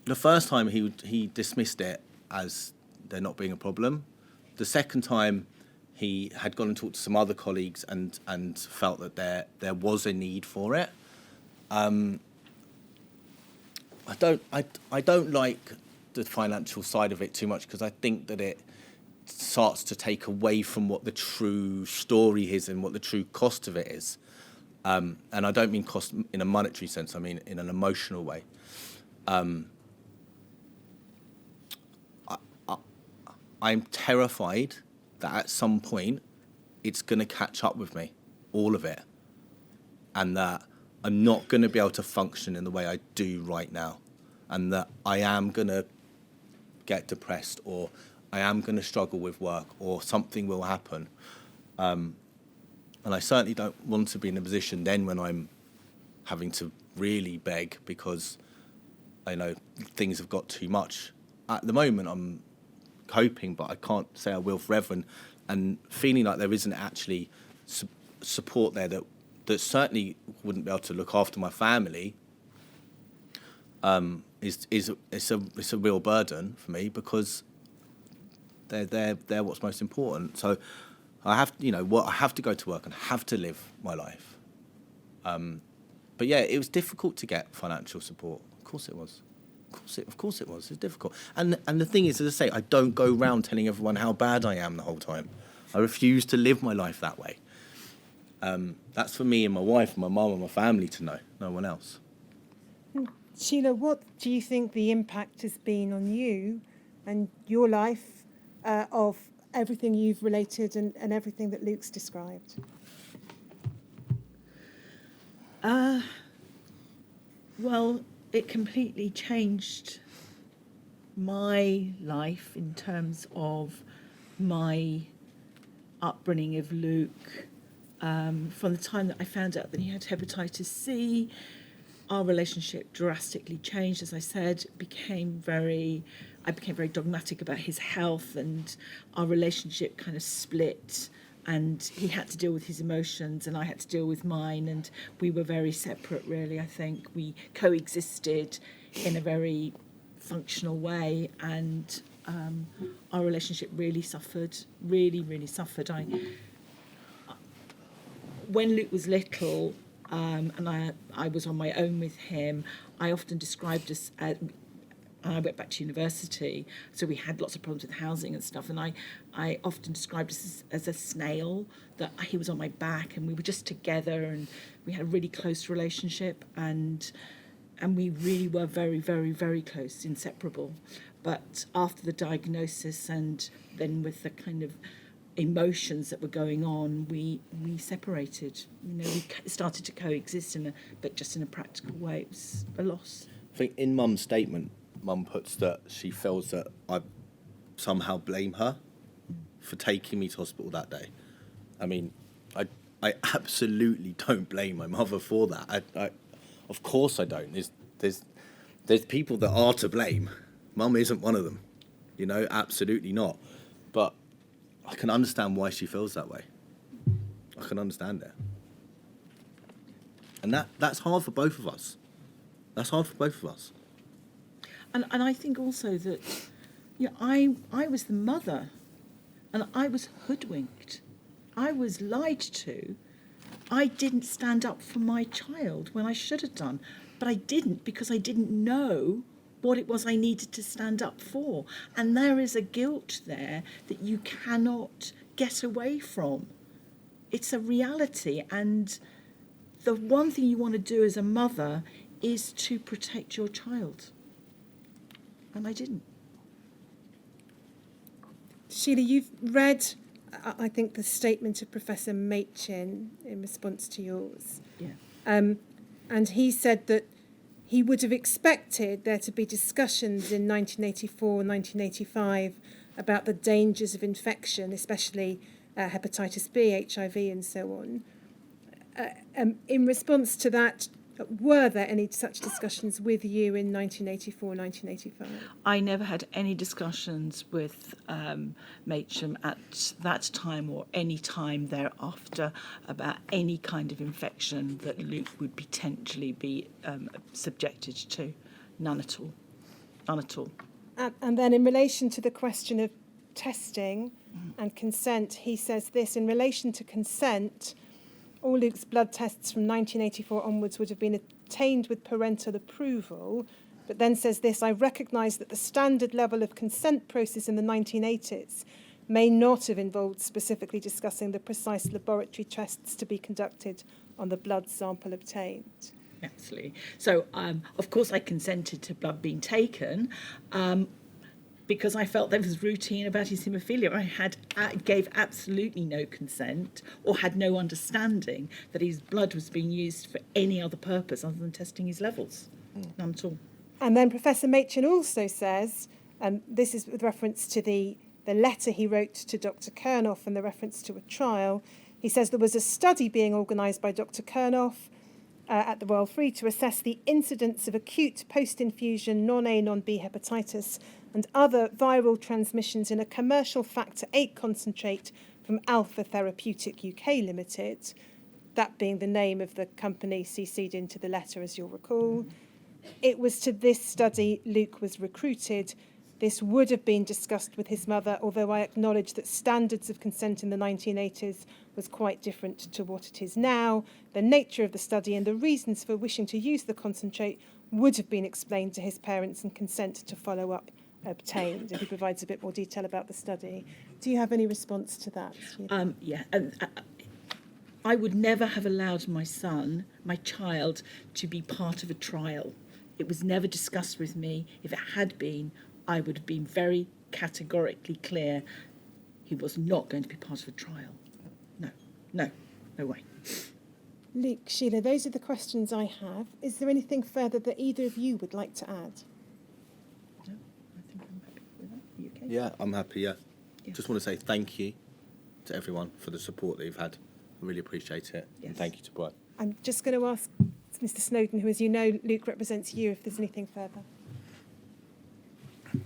The first time he dismissed it as there not being a problem. The second time he had gone and talked to some other colleagues and felt that there was a need for it. I don't like the financial side of it too much, because I think that it starts to take away from what the true story is and what the true cost of it is. And I don't mean cost in a monetary sense, I mean in an emotional way. I'm terrified that at some point it's going to catch up with me, all of it, and that I'm not going to be able to function in the way I do right now, and that I am going to get depressed, or I am going to struggle with work, or something will happen. And I certainly don't want to be in a position then when I'm having to really beg because I know things have got too much. At the moment, I'm coping, but I can't say I will forever. And feeling like there isn't actually support there that certainly wouldn't be able to look after my family is a real burden for me, because they're what's most important. So I have I have to go to work and have to live my life. But yeah, it was difficult to get financial support. Of course it was. Of course it was. It's difficult. And the thing is, as I say, I don't go around telling everyone how bad I am the whole time. I refuse to live my life that way. That's for me and my wife and my mum and my family to know, no one else. Shelagh, what do you think the impact has been on you and your life of everything you've related and everything that Luke's described? Well, it completely changed my life in terms of my upbringing of Luke. From the time that I found out that he had hepatitis C, our relationship drastically changed. As I said, I became very dogmatic about his health, and our relationship kind of split, and he had to deal with his emotions and I had to deal with mine, and we were very separate, really. I think we coexisted in a very functional way, and our relationship really suffered, really suffered. When Luke was little, and I was on my own with him, I often described us as, and I went back to university, so we had lots of problems with housing and stuff, and I often described us as a snail, that he was on my back and we were just together, and we had a really close relationship, and we really were very close, inseparable. But after the diagnosis, and then with the kind of emotions that were going on, we separated. We started to coexist but just in a practical way. It was a loss. I think in Mum's statement, Mum puts that she feels that I somehow blame her for taking me to hospital that day. I mean, I absolutely don't blame my mother for that. Of course I don't. There's people that are to blame. Mum isn't one of them. You know, absolutely not. But I can understand why she feels that way. I can understand it. And that's hard for both of us. That's hard for both of us. And I think also that, I was the mother, and I was hoodwinked. I was lied to. I didn't stand up for my child when I should have done, but I didn't because I didn't know what it was I needed to stand up for. And there is a guilt there that you cannot get away from. It's a reality, and the one thing you want to do as a mother is to protect your child. And I didn't. Sheila, you've read, I think, the statement of Professor Machin in response to yours. Yeah. And he said that he would have expected there to be discussions in 1984, 1985 about the dangers of infection, especially hepatitis B, HIV, and so on. In response to that, were there any such discussions with you in 1984, 1985? I never had any discussions with Machin at that time or any time thereafter about any kind of infection that Luke would potentially be subjected to. None at all. None at all. And then in relation to the question of testing and consent, he says this: in relation to consent, all Luke's blood tests from 1984 onwards would have been obtained with parental approval, but then says this: I recognise that the standard level of consent process in the 1980s may not have involved specifically discussing the precise laboratory tests to be conducted on the blood sample obtained. Absolutely. So, of course, I consented to blood being taken because I felt there was routine about his haemophilia. I gave absolutely no consent or had no understanding that his blood was being used for any other purpose other than testing his levels. None at all. And then Professor Machin also says, and this is with reference to the letter he wrote to Dr. Kernoff and the reference to a trial, he says there was a study being organised by Dr. Kernoff at the Royal Free to assess the incidence of acute post-infusion non-A, non-B hepatitis and other viral transmissions in a commercial factor 8 concentrate from Alpha Therapeutic UK Limited, that being the name of the company CC'd into the letter, as you'll recall. It was to this study Luke was recruited. This would have been discussed with his mother, although I acknowledge that standards of consent in the 1980s was quite different to what it is now. The nature of the study and the reasons for wishing to use the concentrate would have been explained to his parents and consent to follow up obtained. And he provides a bit more detail about the study. Do you have any response to that? Yeah. I would never have allowed my child, to be part of a trial. It was never discussed with me. If it had been, I would have been very categorically clear he was not going to be part of a trial. No way. Luke, Sheila, those are the questions I have. Is there anything further that either of you would like to add? No, I think I'm happy with that. Are you okay? Yeah, I'm happy, yeah. Yeah. Just want to say thank you to everyone for the support that you've had. I really appreciate it. Yes. And thank you to Brian. I'm just going to ask Mr. Snowden, who, as you know, Luke represents you, if there's anything further. Okay.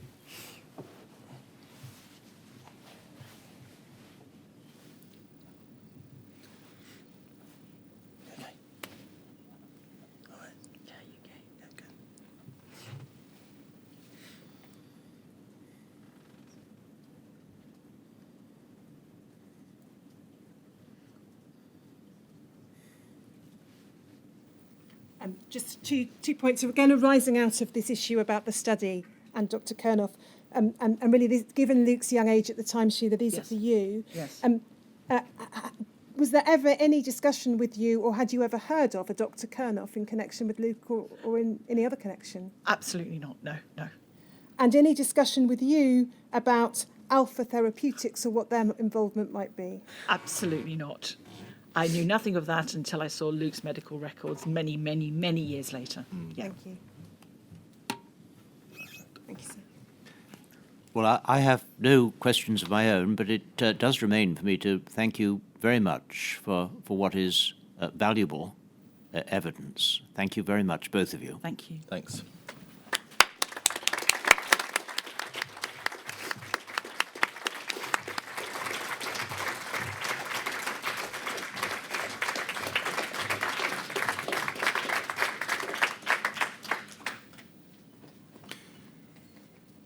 All right. Yeah, you okay? Yeah, good. Just two points. So again, arising out of this issue about the study and Dr. Kernoff, and really, this, given Luke's young age at the time, Sheila, these are Yes. for you. Yes. Was there ever any discussion with you, or had you ever heard of a Dr. Kernoff in connection with Luke, or in any other connection? Absolutely not. No. And any discussion with you about Alpha Therapeutics or what their involvement might be? Absolutely not. I knew nothing of that until I saw Luke's medical records many years later. Yeah. Thank you. Thank you, sir. Well, I have no questions of my own, but it does remain for me to thank you very much for what is valuable evidence. Thank you very much, both of you. Thank you. Thanks.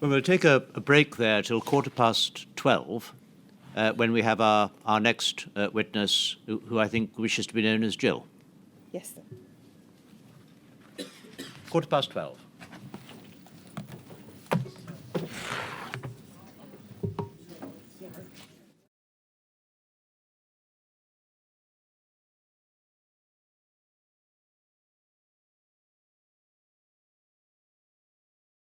Well, we'll take a break there till 12:15, when we have our next witness, who I think wishes to be known as Jill. Yes, sir. 12:15.